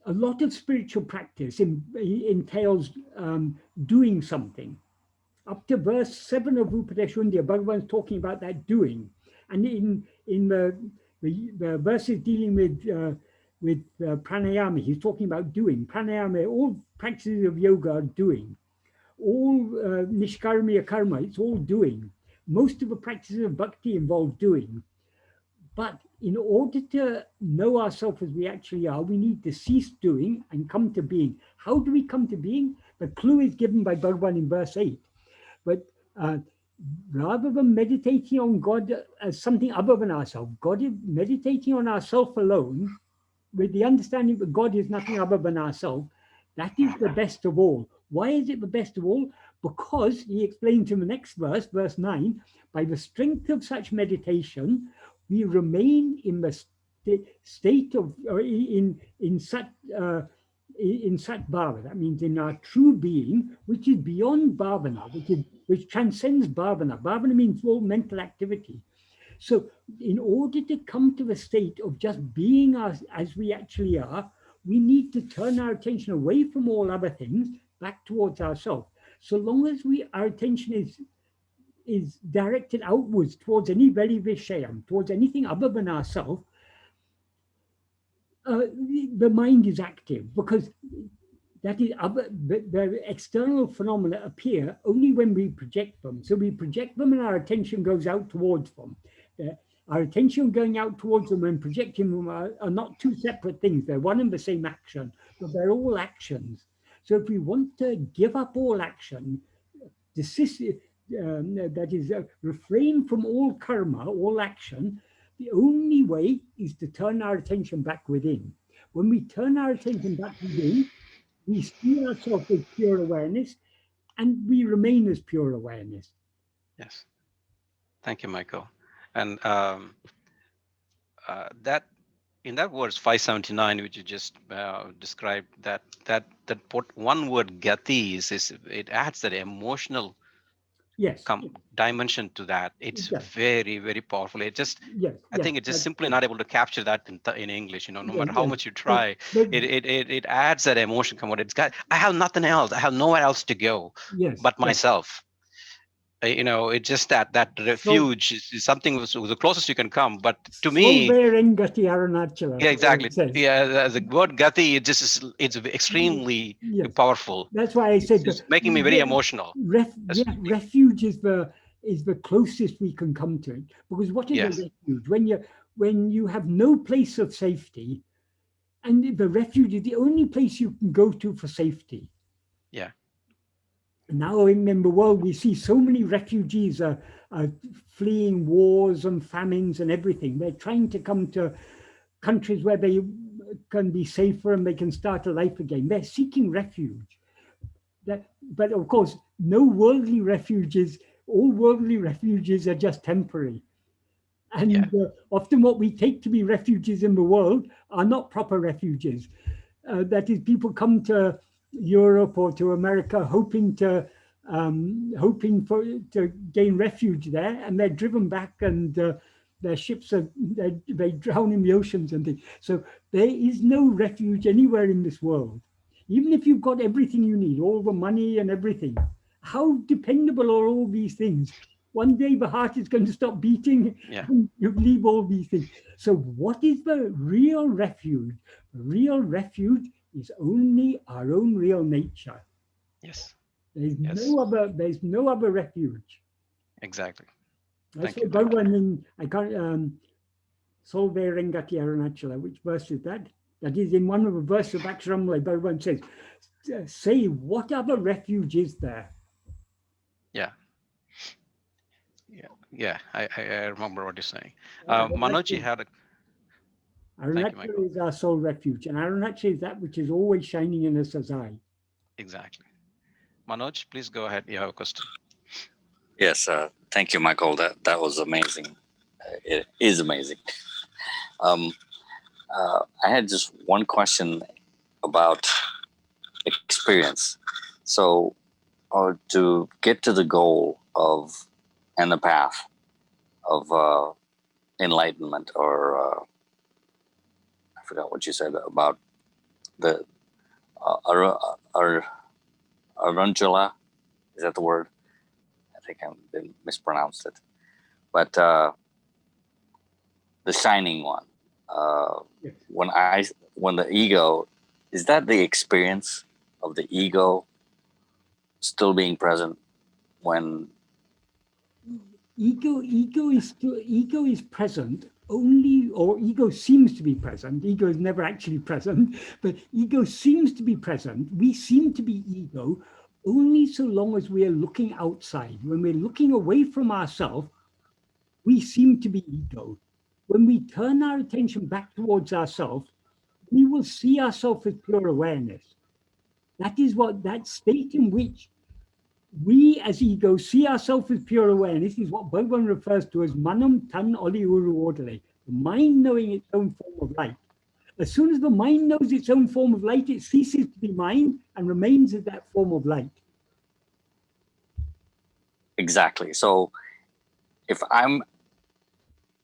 a lot of spiritual practice entails doing something. Up to verse 7 of Upadēśa Undiyār, Bhagavan's talking about that doing. And in the verses dealing with pranayama, he's talking about doing. Pranayama, all practices of yoga are doing. All niṣkāmya-karma, it's all doing. Most of the practices of bhakti involve doing. But in order to know ourselves as we actually are, we need to cease doing and come to being. How do we come to being? The clue is given by Bhagavan in verse 8. But rather than meditating on God as something other than ourselves, God is meditating on ourselves alone, with the understanding that God is nothing other than ourselves, that is the best of all. Why is it the best of all? Because he explains in the next verse, verse 9, by the strength of such meditation, we remain in the state of, or in such bhava. That means in our true being, which is beyond bhavana, which transcends bhavana. Bhavana means all mental activity. So in order to come to the state of just being as we actually are, we need to turn our attention away from all other things back towards ourselves. So long as our attention is directed outwards towards any veḷi-viṣayam, towards anything other than ourselves, the mind is active, because that is the external phenomena appear only when we project them. So we project them and our attention goes out towards them. Our attention going out towards them and projecting them are not two separate things. They're one and the same action, but they're all actions. So if we want to give up all action, desist, that is, refrain from all karma, all action, the only way is to turn our attention back within. When we turn our attention back within, we see ourselves as pure awareness, and we remain as pure awareness. Yes. Thank you, Michael. And that in that verse 579, which you just described, that one word gati is it adds that emotional dimension to that. It's very, very powerful. It just, I think it's just simply not able to capture that in English. No matter how much you try, it adds that emotion. Come on, it's got. I have nothing else. I have nowhere else to go but myself. It's just that refuge is something the closest you can come. But to me, yeah, exactly. Yeah, the word gati, it's extremely powerful. That's why I said it's making me very emotional. Refuge is the closest we can come to it, because what is a refuge? When you have no place of safety, and the refuge is the only place you can go to for safety. Yeah. Now in the world, we see so many refugees are fleeing wars and famines and everything. They're trying to come to countries where they can be safer and they can start a life again. They're seeking refuge. But of course, no worldly refuges, all worldly refuges are just temporary. And often what we take to be refuges in the world are not proper refuges. That is, people come to Europe or to America hoping to gain refuge there, and they're driven back, and their ships they drown in the oceans and things. So there is no refuge anywhere in this world, even if you've got everything you need, all the money and everything. How dependable are all these things? One day the heart is going to stop beating, and you leave all these things. So what is the real refuge? The real refuge is only our own real nature. Yes. There's no other refuge. Exactly. That's Thank you. what Bhagavan in, I can't, Solve Rengati Arunachala, which verse is that? That is in one of the verses of Aksaramlai, Bhagavan says, say what other refuge is there? Yeah. Yeah, I remember what you're saying. Yeah, Manoj had a Thank you, Michael. Arunachala is our sole refuge, and Arunachala is that which is always shining in us as I. exactly. Manoj, please go ahead. You have a question. Yes, thank you, Michael. That was amazing. It is amazing. I had just one question about experience. So, to get to the goal of and the path of enlightenment, or I forgot what you said about the Arunachala. Is that the word? I think I mispronounced it. But the shining one. Yes. When the ego, is that the experience of the ego still being present when Ego is present only, or ego seems to be present. Ego is never actually present, but ego seems to be present. We seem to be ego only so long as we are looking outside. When we're looking away from ourselves, we seem to be ego. When we turn our attention back towards ourselves, we will see ourselves as pure awareness. That is what that state in which we as ego see ourselves as pure awareness is what Bhagavan refers to as maṇantaṉ oḻi-uru ōrdalē, the mind knowing its own form of light. As soon as the mind knows its own form of light, it ceases to be mind and remains as that form of light. exactly? So, if I'm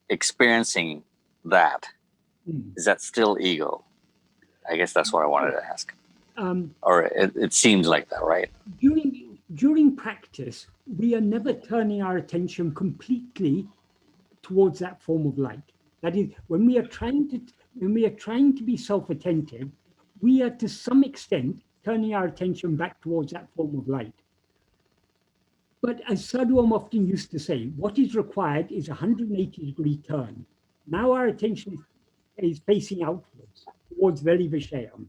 experiencing that, is that still ego? I guess that's what I wanted to ask. Or it seems like that, right? During practice, we are never turning our attention completely towards that form of light. That is, when we are trying to be self-attentive, we are to some extent turning our attention back towards that form of light. But as Sadhuam often used to say, what is required is a 180-degree turn. Now our attention is facing outwards towards veḷi-viṣayam.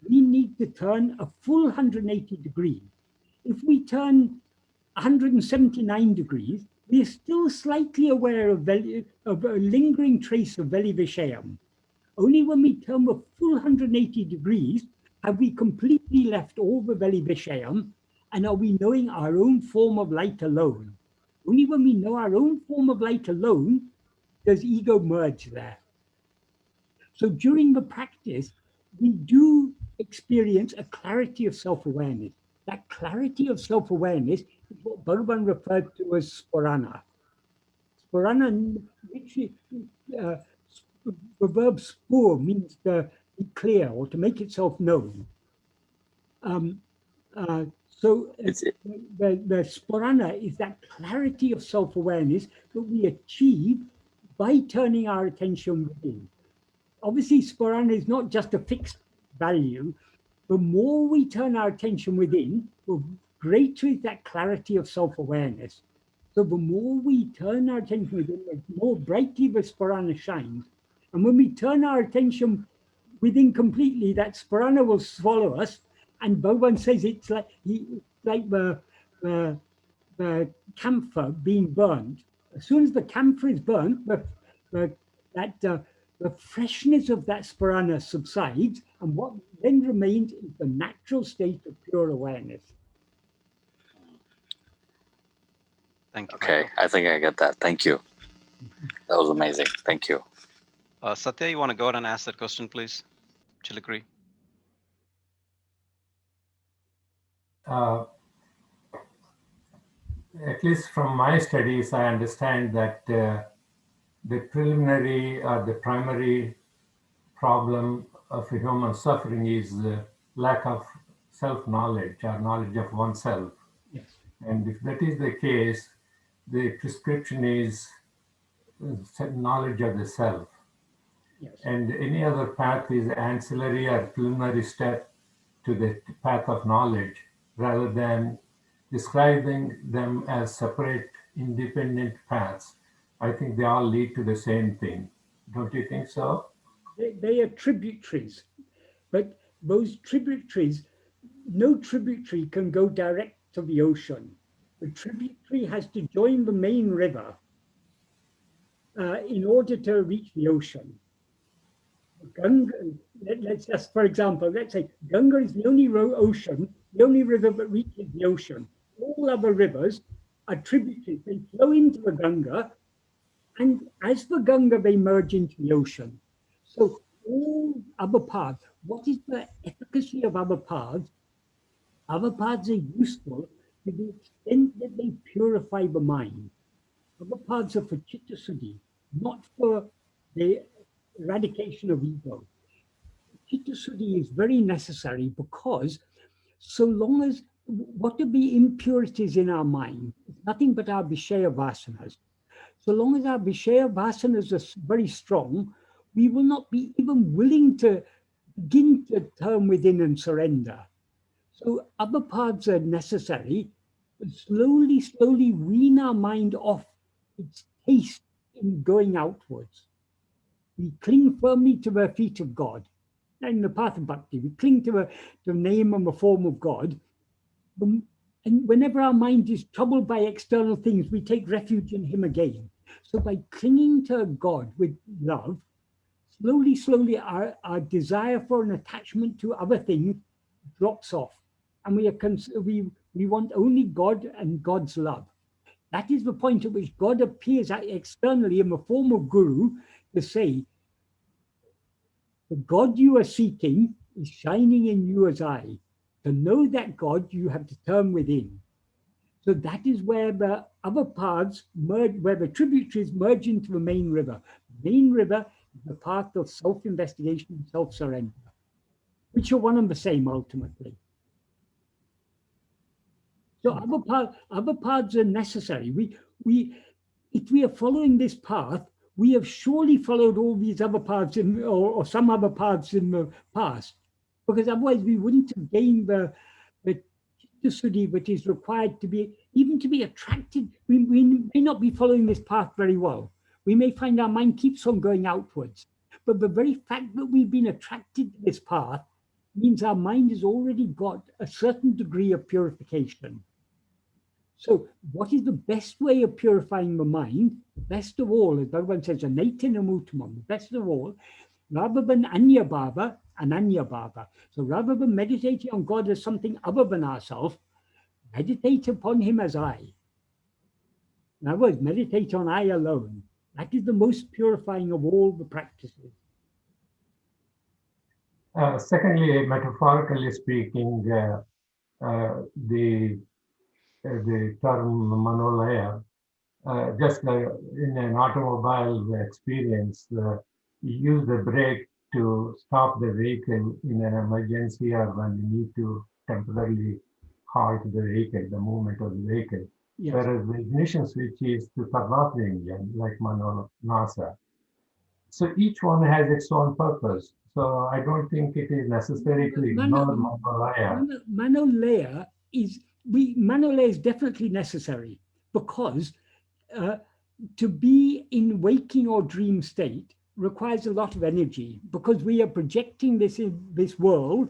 We need to turn a full 180 degrees. If we turn 179 degrees, we are still slightly aware of a lingering trace of veḻi-viṣayam. Only when we turn a full 180 degrees have we completely left all the veḻi-viṣayam, and are we knowing our own form of light alone. Only when we know our own form of light alone does ego merge there. So during the practice, we do experience a clarity of self-awareness. That clarity of self-awareness is what Bhagavan referred to as spurana. Spurana, which the verb spur means to be clear or to make itself known. So the spurana is that clarity of self-awareness that we achieve by turning our attention within. Obviously, spurana is not just a fixed value. The more we turn our attention within, the greater is that clarity of self-awareness. So the more we turn our attention within, the more brightly the spurana shines. And when we turn our attention within completely, that spurana will swallow us. And Bhagavan says it's like the camphor being burned. As soon as the camphor is burnt, the freshness of that spurana subsides, and what then remains is the natural state of pure awareness. Thank you. Okay, Michael. I think I get that. Thank you. That was amazing. Thank you. Satya, you want to go ahead and ask that question, please? Chilikri. At least from my studies, I understand that the preliminary or the primary problem of a human suffering is the lack of self-knowledge or knowledge of oneself. Yes. And if that is the case, the prescription is knowledge of the self. Yes. And any other path is ancillary or preliminary step to the path of knowledge, rather than describing them as separate independent paths, I think they all lead to the same thing. Don't you think so? They are tributaries, but those tributaries, no tributary can go direct to the ocean. The tributary has to join the main river in order to reach the ocean. Ganga, let's just, for example, let's say Ganga is the only ocean, the only river that reaches the ocean. All other rivers are tributaries. They flow into the Ganga, and as the Ganga, they merge into the ocean. So all other paths, what is the efficacy of other paths? Other paths are useful to the extent that they purify the mind. Other paths are for citta-suddhi, not for the eradication of ego. Citta-suddhi is very necessary because so long as, what are the impurities in our mind? It's nothing but our viṣaya vasanas. So long as our viṣaya vasanas are very strong, we will not be even willing to begin to turn within and surrender. So other paths are necessary, but slowly, slowly wean our mind off its taste in going outwards. We cling firmly to the feet of God. In the path of bhakti, we cling to the name and the form of God. And whenever our mind is troubled by external things, we take refuge in him again. So by clinging to God with love, slowly, slowly our desire for an attachment to other things drops off. And we want only God and God's love. That is the point at which God appears externally in the form of Guru to say, the God you are seeking is shining in you as I. To know that God, you have to turn within. So that is where the other paths merge, where the tributaries merge into the main river. The main river is the path of self-investigation and self-surrender, which are one and the same ultimately. So other paths are necessary. If we are following this path, we have surely followed all these other paths or some other paths in the past, because otherwise we wouldn't have gained the citta-suddhi that is required to be, even to be attracted. We may not be following this path very well. We may find our mind keeps on going outwards, but the very fact that we've been attracted to this path means our mind has already got a certain degree of purification. So what is the best way of purifying the mind? The best of all, as Bhagavan says, the best of all, rather than anya-bhava, ananya-bhava. So rather than meditating on God as something other than ourselves, meditate upon him as I. In other words, meditate on I alone. That is the most purifying of all the practices. Secondly, metaphorically speaking, the term maṇolaya, just in an automobile experience, you use the brake to stop the vehicle in an emergency or when you need to temporarily halt the vehicle, the movement of the vehicle. Yes. Whereas the ignition switch is to turn off the engine, like maṇantaṉ. So each one has its own purpose. So I don't think it is necessary to ignore maṇolaya. Maṇolaya is definitely necessary, because to be in waking or dream state requires a lot of energy, because we are projecting this in this world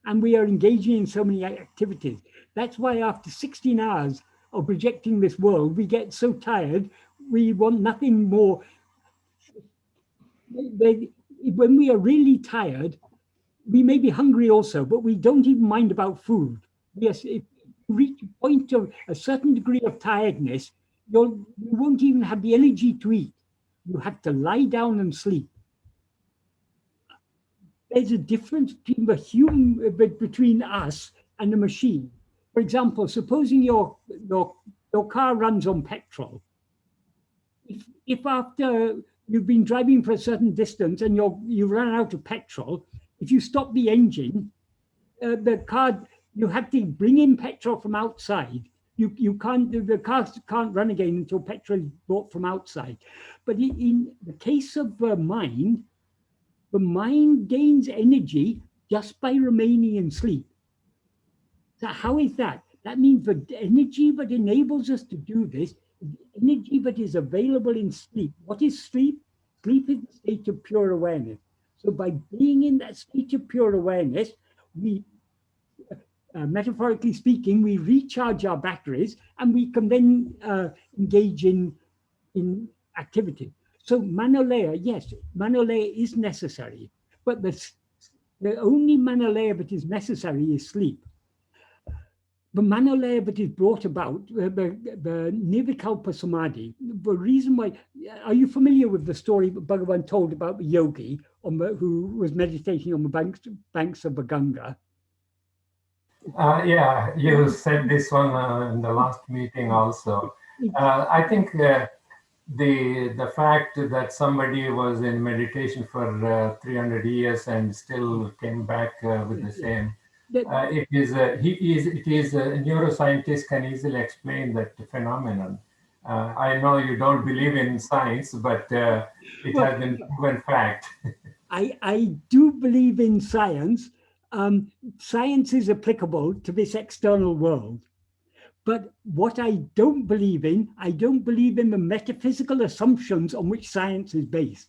and we are engaging in so many activities. That's why after 16 hours of projecting this world, we get so tired, we want nothing more. When we are really tired, we may be hungry also, but we don't even mind about food. Yes, if you reach a point of a certain degree of tiredness, you won't even have the energy to eat. You have to lie down and sleep. There's a difference between between us and the machine. For example, supposing your car runs on petrol. If after you've been driving for a certain distance and you run out of petrol, if you stop the engine, the car, you have to bring in petrol from outside. You can't, the car can't run again until petrol is brought from outside. But in the case of the mind gains energy just by remaining in sleep. So how is that? That means the energy that enables us to do this energy that is available in sleep. What is sleep? Sleep is the state of pure awareness. So by being in that state of pure awareness, we, metaphorically speaking, we recharge our batteries and we can then engage in activity. So maṇantaṉ, yes, maṇantaṉ is necessary, but the only maṇantaṉ that is necessary is sleep. The maṇantaṉ that is brought about, the nirvikalpa samadhi, the reason why, are you familiar with the story that Bhagavan told about the yogi who was meditating on the banks of the Ganga? Yeah, you said this one in the last meeting also. I think the fact that somebody was in meditation for 300 years and still came back with the same, it is a neuroscientist can easily explain that phenomenon. I know you don't believe in science, but it has been proven fact. I do believe in science. Science is applicable to this external world. But what I don't believe in the metaphysical assumptions on which science is based.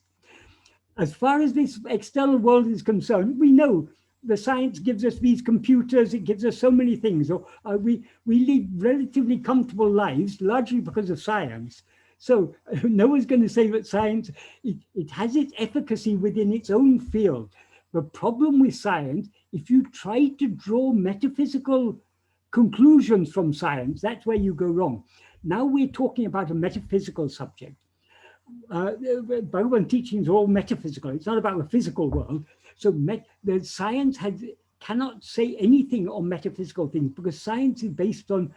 As far as this external world is concerned, we know the science gives us these computers, it gives us so many things. We lead relatively comfortable lives, largely because of science. So no one's going to say that science, it has its efficacy within its own field. The problem with science, if you try to draw metaphysical conclusions from science, that's where you go wrong. Now we're talking about a metaphysical subject. Bhagavan teachings are all metaphysical. It's not about the physical world. So the science cannot say anything on metaphysical things because science is based on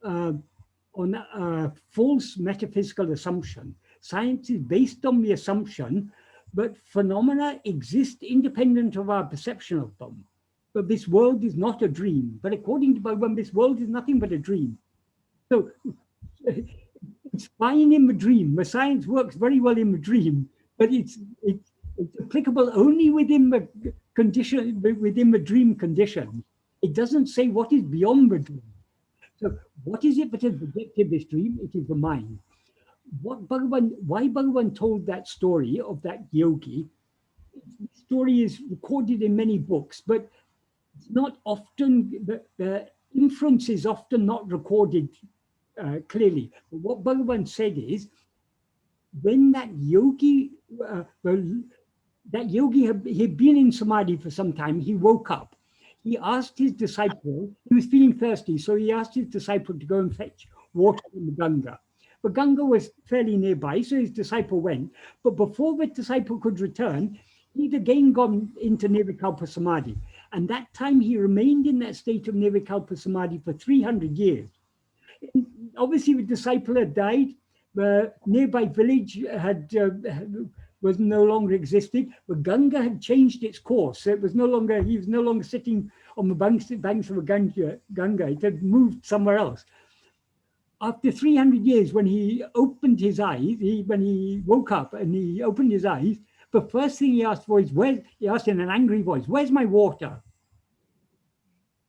a false metaphysical assumption. Science is based on the assumption that phenomena exist independent of our perception of them. But this world is not a dream. But according to Bhagavan, this world is nothing but a dream. So it's fine in the dream. The science works very well in the dream, but it's applicable only within the condition, within the dream condition. It doesn't say what is beyond the dream. So what is it that has projected this dream? It is the mind. Why Bhagavan told that story of that yogi? The story is recorded in many books, but it's not often, the inference is often not recorded clearly. But what Bhagavan said is, when that yogi, he'd been in samadhi for some time, he woke up. He asked his disciple, he was feeling thirsty, so he asked his disciple to go and fetch water from the Ganga. The Ganga was fairly nearby, so his disciple went. But before the disciple could return, he'd again gone into nirvikalpa samadhi. And that time he remained in that state of nirvikalpa samadhi for 300 years. Obviously, the disciple had died. The nearby village was no longer existing. The Ganga had changed its course. So it was no longer, he was no longer sitting on the banks of the Ganga. It had moved somewhere else. After 300 years, when he opened his eyes, when he woke up and he opened his eyes, the first thing he asked for is, he asked in an angry voice, "Where's my water?"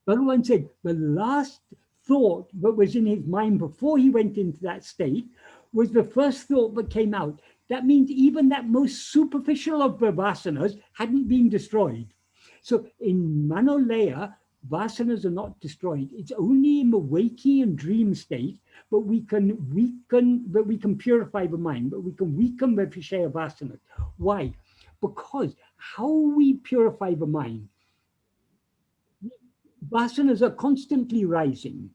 Bhagavan said, the last thought that was in his mind before he went into that state was the first thought that came out. That means even that most superficial of the vasanas hadn't been destroyed. So in maṇantaṉ, vasanas are not destroyed. It's only in the waking and dream state that we can purify the mind, but we can weaken the viṣaya vasanas. Why? Because how we purify the mind, vasanas are constantly rising.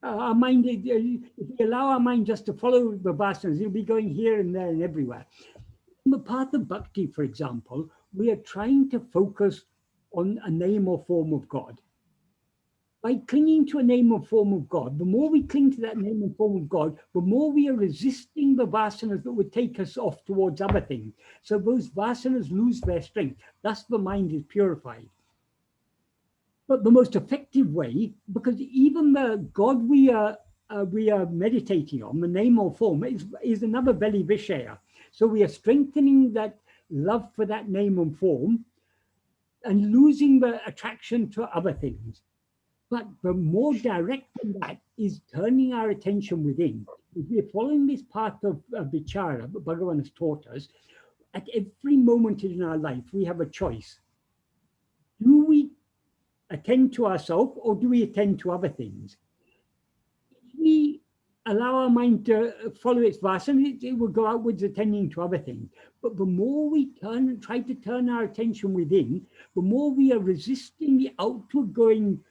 Our mind, if we allow our mind just to follow the vasanas, it'll be going here and there and everywhere. In the path of bhakti, for example, we are trying to focus on a name or form of God. By clinging to a name or form of God, the more we cling to that name and form of God, the more we are resisting the vasanas that would take us off towards other things. So those vasanas lose their strength. Thus the mind is purified. But the most effective way, because even the God we are meditating on, the name or form, is another veḷi-viṣaya. So we are strengthening that love for that name and form and losing the attraction to other things. But the more direct than that is turning our attention within. If we're following this path of vichara, Bhagavan has taught us, at every moment in our life, we have a choice. Do we attend to ourselves or do we attend to other things? If we allow our mind to follow its vasana, it will go outwards attending to other things. But the more we try to turn our attention within, the more we are resisting the outward going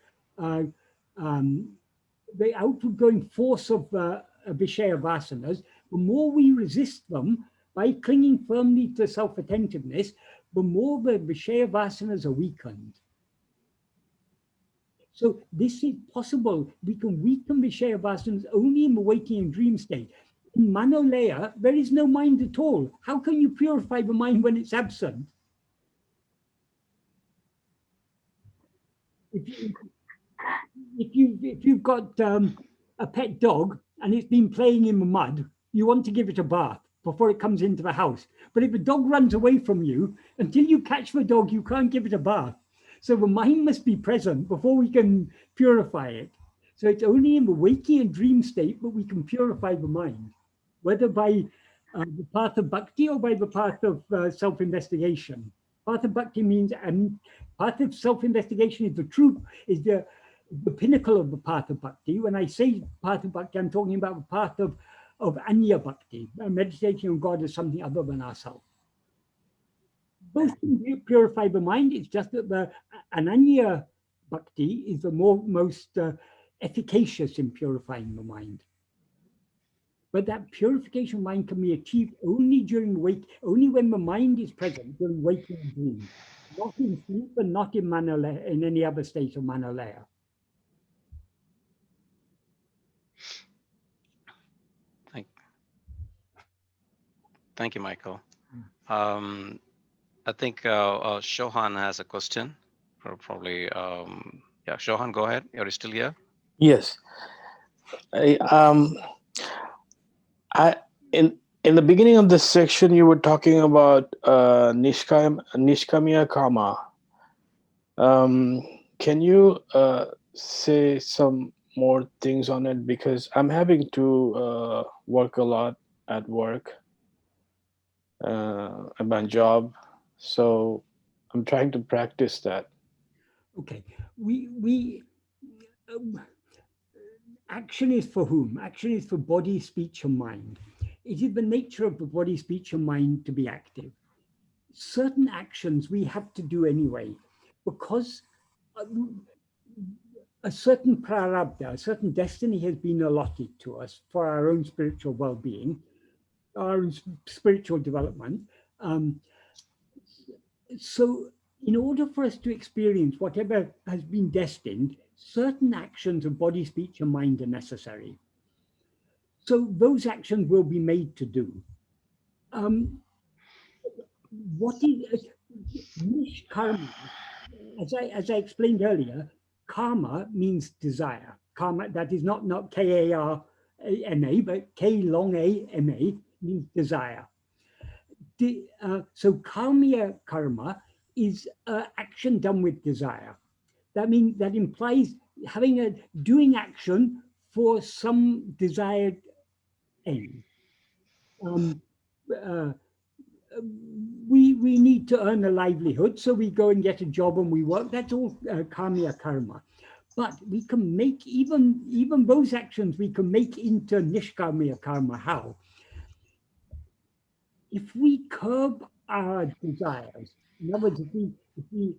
force of viṣaya vasanas, the more we resist them by clinging firmly to self-attentiveness, the more the viṣaya vasanas are weakened. So this is possible. We can weaken viṣaya vasanas only in the waking and dream state. In maṇantaṉ, there is no mind at all. How can you purify the mind when it's absent? If you've got a pet dog and it's been playing in the mud, you want to give it a bath before it comes into the house. But if the dog runs away from you, until you catch the dog, you can't give it a bath. So the mind must be present before we can purify it. So it's only in the waking and dream state that we can purify the mind, whether by the path of bhakti or by the path of self-investigation. Path of bhakti means, and path of self-investigation is the pinnacle of the path of bhakti. When I say path of bhakti, I'm talking about the path of anya bhakti, meditation on God as something other than ourselves. Both can purify the mind. It's just that the ananya bhakti is the most efficacious in purifying the mind. But that purification of mind can be achieved only during only when the mind is present during waking and dream, not in sleep and not in in any other state of maṇantaṉ. Thank you, Michael. I think Shohan has a question. Probably, yeah, Shohan, go ahead. Are you still here? Yes. In the beginning of this section, you were talking about niṣkāmya-karma. Can you say some more things on it? Because I'm having to work a lot at work, at my job. So I'm trying to practice that. Okay, action is for whom? Action is for body, speech, and mind. It is the nature of the body, speech, and mind to be active. Certain actions we have to do anyway, because a certain prarabdha, a certain destiny has been allotted to us for our own spiritual well-being, our own spiritual development. So in order for us to experience whatever has been destined, certain actions of body, speech, and mind are necessary. So those actions will be made to do. What is niṣkāmya? As I explained earlier, karma means desire. Karma, that is not K-A-R-M-A, but K-long-A-M-A means desire. So citta-suddhi is action done with desire. That means that implies doing action for some desired aim. We need to earn a livelihood, so we go and get a job and we work. That's all citta-karma. But we can make even those actions we can make into niṣkāmya-karma. How? If we curb our desires, in other words, if we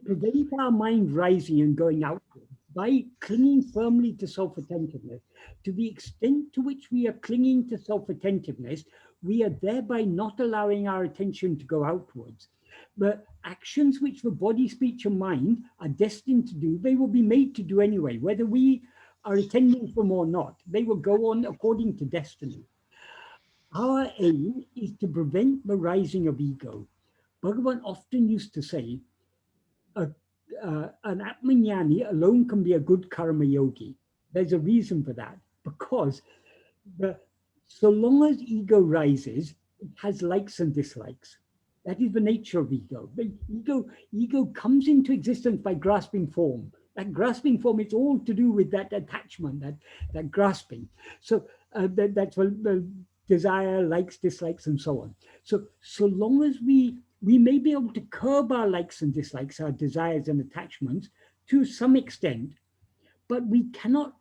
prevent our mind rising and going outward by clinging firmly to self-attentiveness, to the extent to which we are clinging to self-attentiveness, we are thereby not allowing our attention to go outwards. The actions which the body, speech, and mind are destined to do, they will be made to do anyway, whether we are attending to them or not. They will go on according to destiny. Our aim is to prevent the rising of ego. Bhagavan often used to say, an atmajnani alone can be a good karma yogi. There's a reason for that, because so long as ego rises, it has likes and dislikes. That is the nature of ego. But ego comes into existence by grasping form. That grasping form, it's all to do with that attachment, that grasping. So that's the desire, likes, dislikes, and so on. So long as we may be able to curb our likes and dislikes, our desires and attachments to some extent, but we cannot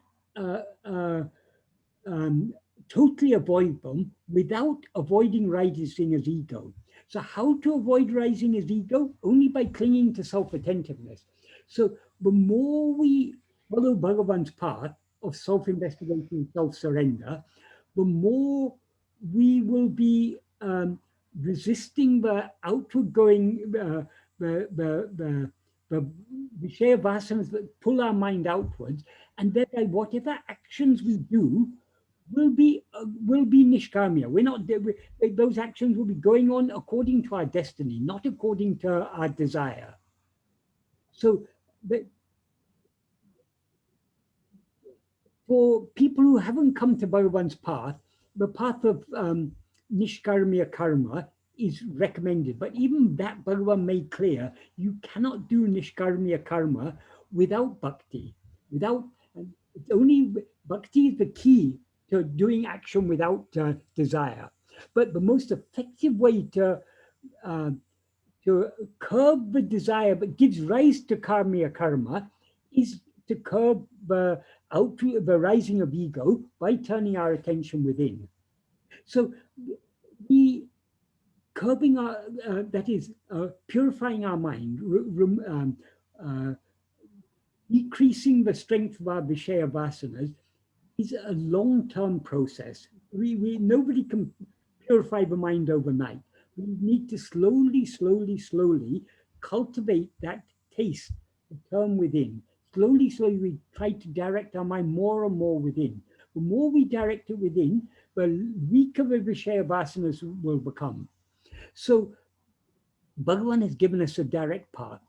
totally avoid them without avoiding rising as ego. So how to avoid rising as ego? Only by clinging to self-attentiveness. So the more we follow Bhagavan's path of self-investigation and self-surrender, the more we will be resisting the outward going, the viṣaya vasanas that pull our mind outwards, and thereby whatever actions we do will be niṣkāmya. We're not, those actions will be going on according to our destiny, not according to our desire. So for people who haven't come to Bhagavan's path, the path of niṣkāmya-karma is recommended. But even that Bhagavan made clear, you cannot do niṣkāmya-karma without bhakti. It's only bhakti is the key to doing action without desire. But the most effective way to curb the desire but gives rise to karma is to curb the rising of ego by turning our attention within. So the curbing our, that is purifying our mind, decreasing the strength of our viṣaya vasanas is a long-term process. Nobody can purify the mind overnight. We need to slowly cultivate that taste, the turn within. Slowly, we try to direct our mind more and more within. The more we direct it within, the weaker the viṣaya vasanas will become. So Bhagavan has given us a direct path.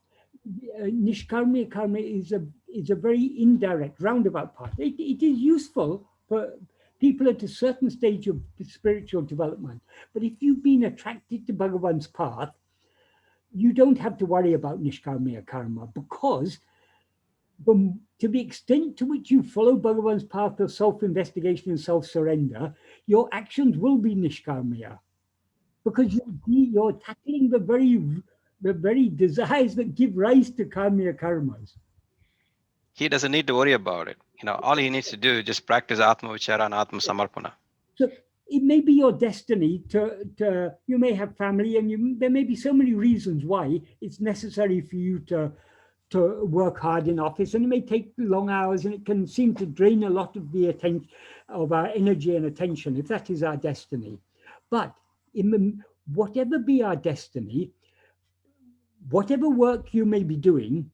Niṣkāmya-karma is a very indirect, roundabout path. It is useful for people at a certain stage of spiritual development. But if you've been attracted to Bhagavan's path, you don't have to worry about niṣkāmya-karma, because to the extent to which you follow Bhagavan's path of self-investigation and self-surrender, your actions will be niṣkāmya, because you're tackling the very desires that give rise to kamya-karmas. He doesn't need to worry about it. All he needs to do is just practice Atma Vichara and Atma Samarpana. So it may be your destiny to you may have family, and there may be so many reasons why it's necessary for you to work hard in office, and it may take long hours, and it can seem to drain a lot of the attention, of our energy and attention, if that is our destiny. But whatever be our destiny, whatever work you may be doing,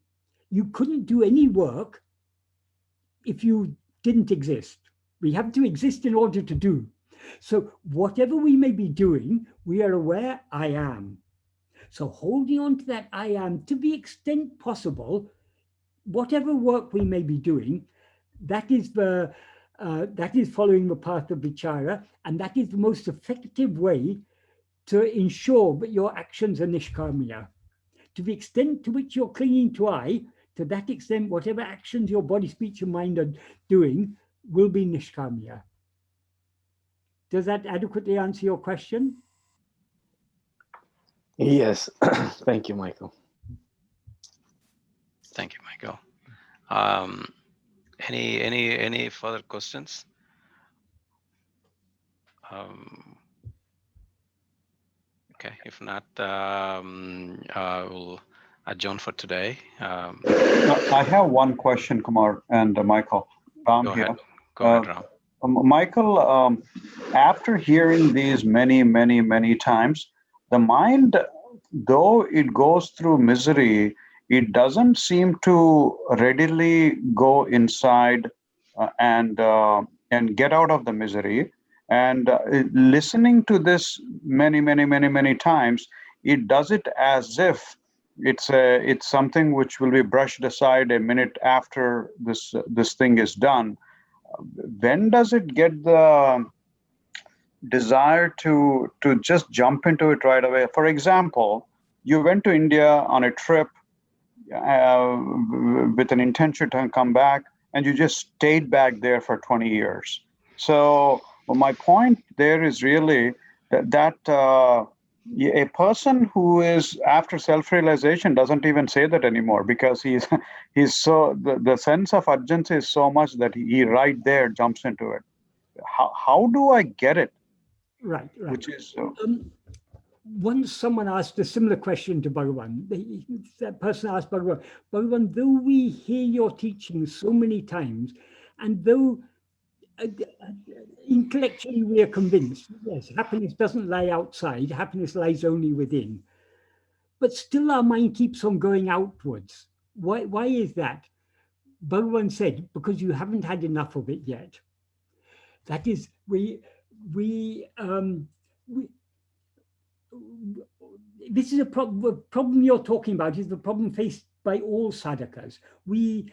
you couldn't do any work if you didn't exist. We have to exist in order to do. So whatever we may be doing, we are aware, I am. So holding on to that I am, to the extent possible, whatever work we may be doing, that is following the path of vichara, and that is the most effective way to ensure that your actions are niṣkāmya. To the extent to which you're clinging to I, to that extent, whatever actions your body, speech, and mind are doing will be niṣkāmya. Does that adequately answer your question? Yes. Thank you, Michael. Thank you, Michael. Any further questions? Okay, if not, we'll adjourn for today. I have one question, Kumar and Michael. Ram here. Go ahead, Ram. Michael, after hearing these many times, the mind, though it goes through misery, it doesn't seem to readily go inside and get out of the misery. And listening to this many times, it does it as if it's something which will be brushed aside a minute after this thing is done. When does it get the desire to just jump into it right away. For example, you went to India on a trip with an intention to come back, and you just stayed back there for 20 years. So my point there is really that a person who is after self-realization doesn't even say that anymore, because he's so the sense of urgency is so much that he right there jumps into it. How do I get it? Right. Which is once someone asked a similar question to Bhagavan. That person asked Bhagavan, though we hear your teachings so many times, and though intellectually we are convinced, yes, happiness doesn't lie outside, happiness lies only within, but still our mind keeps on going outwards. Why is that? Bhagavan said, because you haven't had enough of it yet. That is, this is a problem you're talking about is the problem faced by all sadhakas. We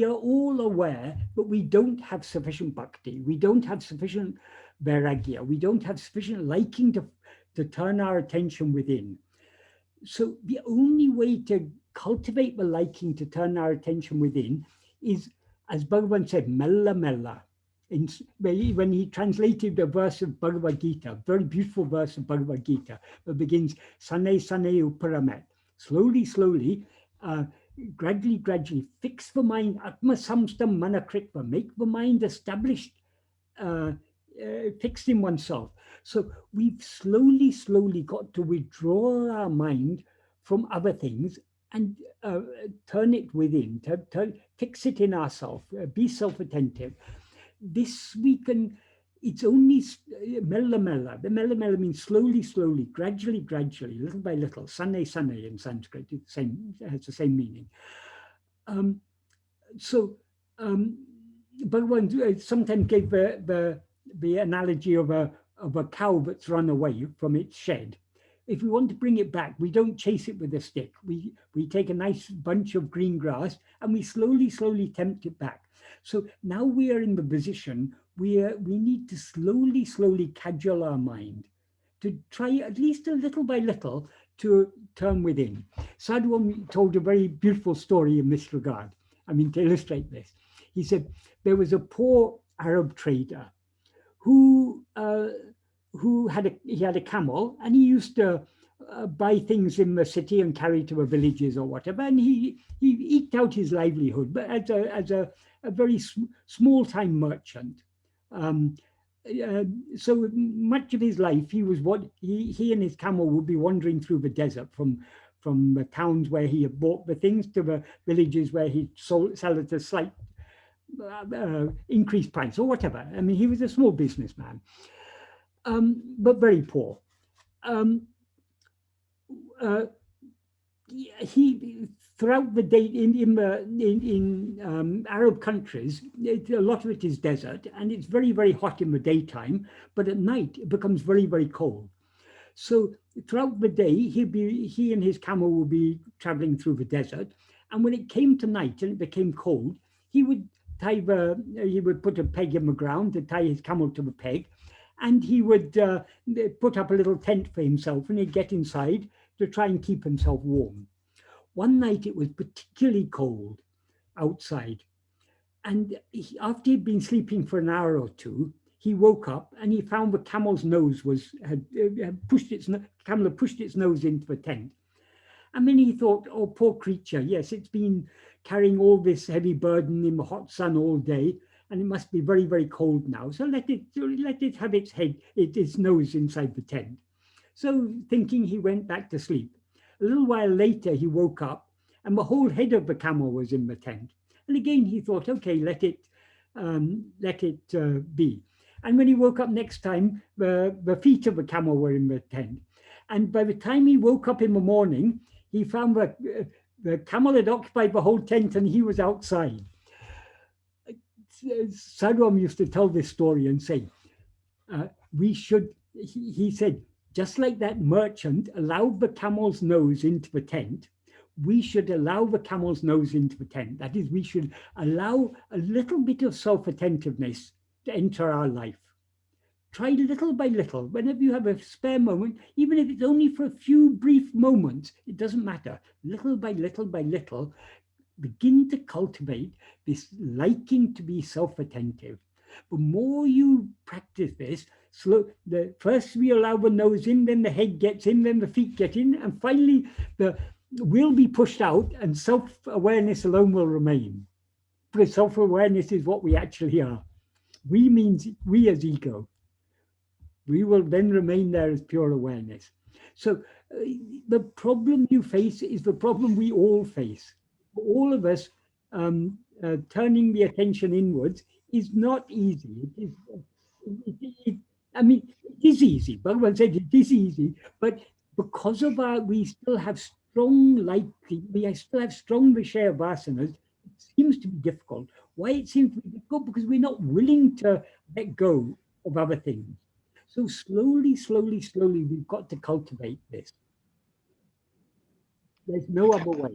are all aware, but we don't have sufficient bhakti. We don't have sufficient vairagya. We don't have sufficient liking to turn our attention within. So the only way to cultivate the liking to turn our attention within is, as Bhagavan said, mella mella. When he translated the verse of Bhagavad Gita, very beautiful verse of Bhagavad Gita, that begins, sane sane uparamat, slowly, slowly, gradually fix the mind, atma samstam manakritva, make the mind established, fixed in oneself. So we've slowly got to withdraw our mind from other things and turn it within, fix it in ourselves, be self-attentive. This we can, it's only mella mella. The mella mella means slowly, gradually, little by little. Sane in Sanskrit, it has the same meaning. Bhagavan sometimes gave the analogy of a cow that's run away from its shed. If we want to bring it back, we don't chase it with a stick. We take a nice bunch of green grass and we slowly tempt it back. So now we are in the position where we need to slowly cajole our mind to try at least a little by little to turn within. Sadhu told a very beautiful story in this regard. I mean, to illustrate this, he said there was a poor Arab trader who had a camel, and he used to buy things in the city and carry to the villages or whatever, and he eked out his livelihood, but as a very small time merchant. So much of his life, he and his camel would be wandering through the desert from the towns where he had bought the things to the villages where he'd sell at a slight increased price or whatever. I mean, he was a small businessman, but very poor. He throughout the day in Arab countries, a lot of it is desert, and it's very hot in the daytime, but at night it becomes very cold. So throughout the day, he and his camel will be traveling through the desert, and when it came to night and it became cold, he would put a peg in the ground to tie his camel to the peg, and he would put up a little tent for himself, and he'd get inside to try and keep himself warm. One night it was particularly cold outside, and after he'd been sleeping for an hour or two, he woke up and he found the camel's nose had pushed its nose into the tent. And then he thought, oh, poor creature, yes, it's been carrying all this heavy burden in the hot sun all day, and it must be very cold now. So let it have its nose inside the tent. So thinking, he went back to sleep. A little while later, he woke up and the whole head of the camel was in the tent. And again, he thought, okay, let it be. And when he woke up next time, the feet of the camel were in the tent. And by the time he woke up in the morning, he found that the camel had occupied the whole tent and he was outside. Sadhu used to tell this story and say, he said, just like that merchant allowed the camel's nose into the tent, we should allow the camel's nose into the tent. That is, we should allow a little bit of self-attentiveness to enter our life. try little by little, whenever you have a spare moment, even if it's only for a few brief moments, it doesn't matter. Little by little by little, begin to cultivate this liking to be self-attentive. The more you practice this, first we allow the nose in, then the head gets in, then the feet get in, and finally the will be pushed out and self-awareness alone will remain. Because self-awareness is what we actually are. We means we as ego. We will then remain there as pure awareness. So the problem you face is the problem we all face. All of us turning the attention inwards is not easy. I mean, it is easy. Bhagavan said it is easy, but because of we still have strong we still have strong Vishaya vasanas, it seems to be difficult. Why it seems to be difficult? Because we're not willing to let go of other things. So slowly, slowly, slowly, we've got to cultivate this. There's no other way.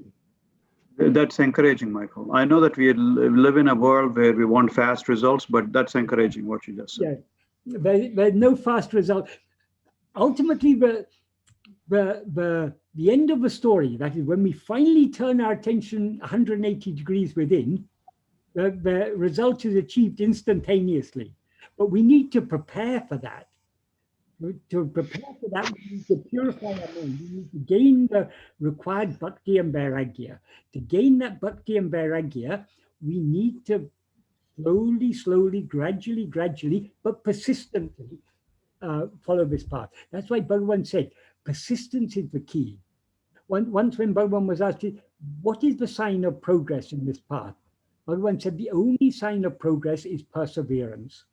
That's encouraging, Michael. I know that we live in a world where we want fast results, but that's encouraging what you just said. Yeah, there's no fast result. Ultimately, the end of the story, that is when we finally turn our attention 180 degrees within, the result is achieved instantaneously. But we need to prepare for that. To prepare for that, we need to purify our mind. We need to gain the required bhakti and vairagya. To gain that bhakti and vairagya, we need to slowly, slowly, gradually, but persistently follow this path. That's why Bhagavan said, persistence is the key. Once when Bhagavan was asked, what is the sign of progress in this path? Bhagavan said, the only sign of progress is perseverance.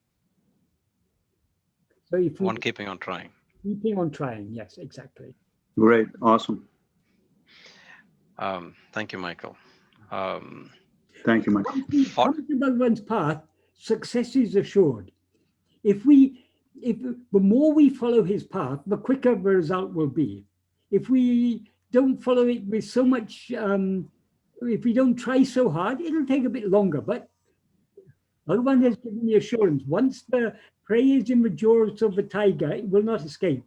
So if one keeping on trying. Keeping on trying, yes, exactly. Great, awesome. Thank you, Michael. Thank you, Michael. Once we come to Bhagavan's path, success is assured. If the more we follow his path, the quicker the result will be. If we don't follow it with so much, if we don't try so hard, it'll take a bit longer. But Bhagavan has given the assurance, once the prey is in the jaws of the tiger, it will not escape.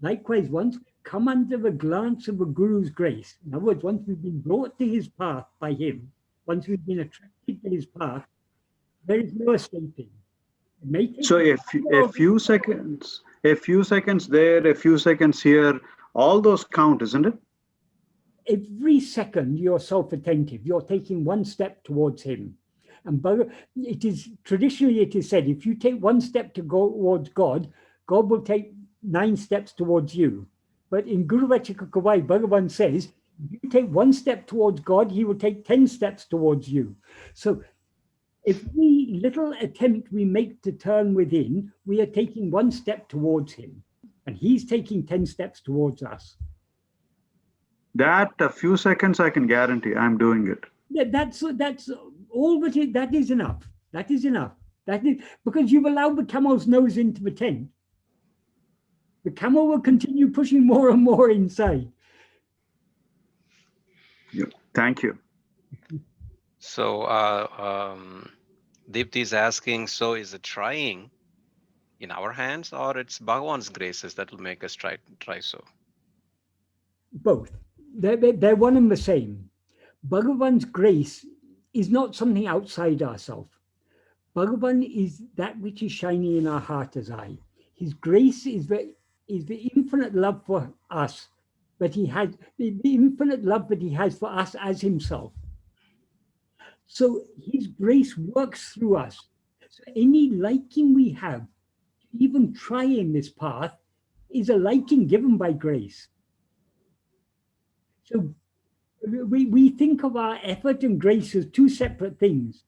Likewise, once come under the glance of the Guru's grace, in other words, once we've been brought to his path by him, once we've been attracted to his path, there is no escaping. So a few seconds there, a few seconds here, all those count, isn't it? Every second you're self-attentive, you're taking one step towards him. And traditionally it is said, if you take one step towards God, God will take 9 steps towards you. But in Guru Vachika Kavai, Bhagavan says, if you take one step towards God, he will take 10 steps towards you. So every little attempt we make to turn within, we are taking one step towards him. And he's taking 10 steps towards us. That a few seconds, I can guarantee I'm doing it. Yeah, that's all that is enough. That is enough. That is because you've allowed the camel's nose into the tent. The camel will continue pushing more and more inside. Yeah. Thank you. So Deepthi is asking, so is it trying in our hands, or it's Bhagavan's graces that will make us try so? Both. They're one and the same. Bhagavan's grace is not something outside ourselves. Bhagavan is that which is shining in our heart as eye. His grace is the infinite love for us that he has, the infinite love that he has for us as himself. So his grace works through us. So any liking we have to even try in this path is a liking given by grace. So we think of our effort and grace as two separate things.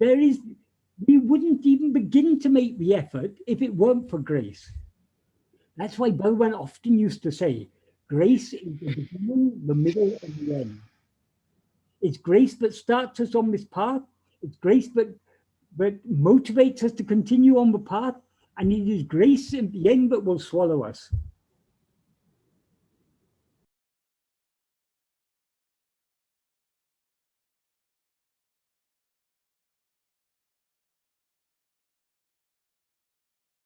We wouldn't even begin to make the effort if it weren't for grace. That's why Bhagavan often used to say, grace is the beginning, the middle, and the end. It's grace that starts us on this path. It's grace that motivates us to continue on the path. And it is grace in the end that will swallow us.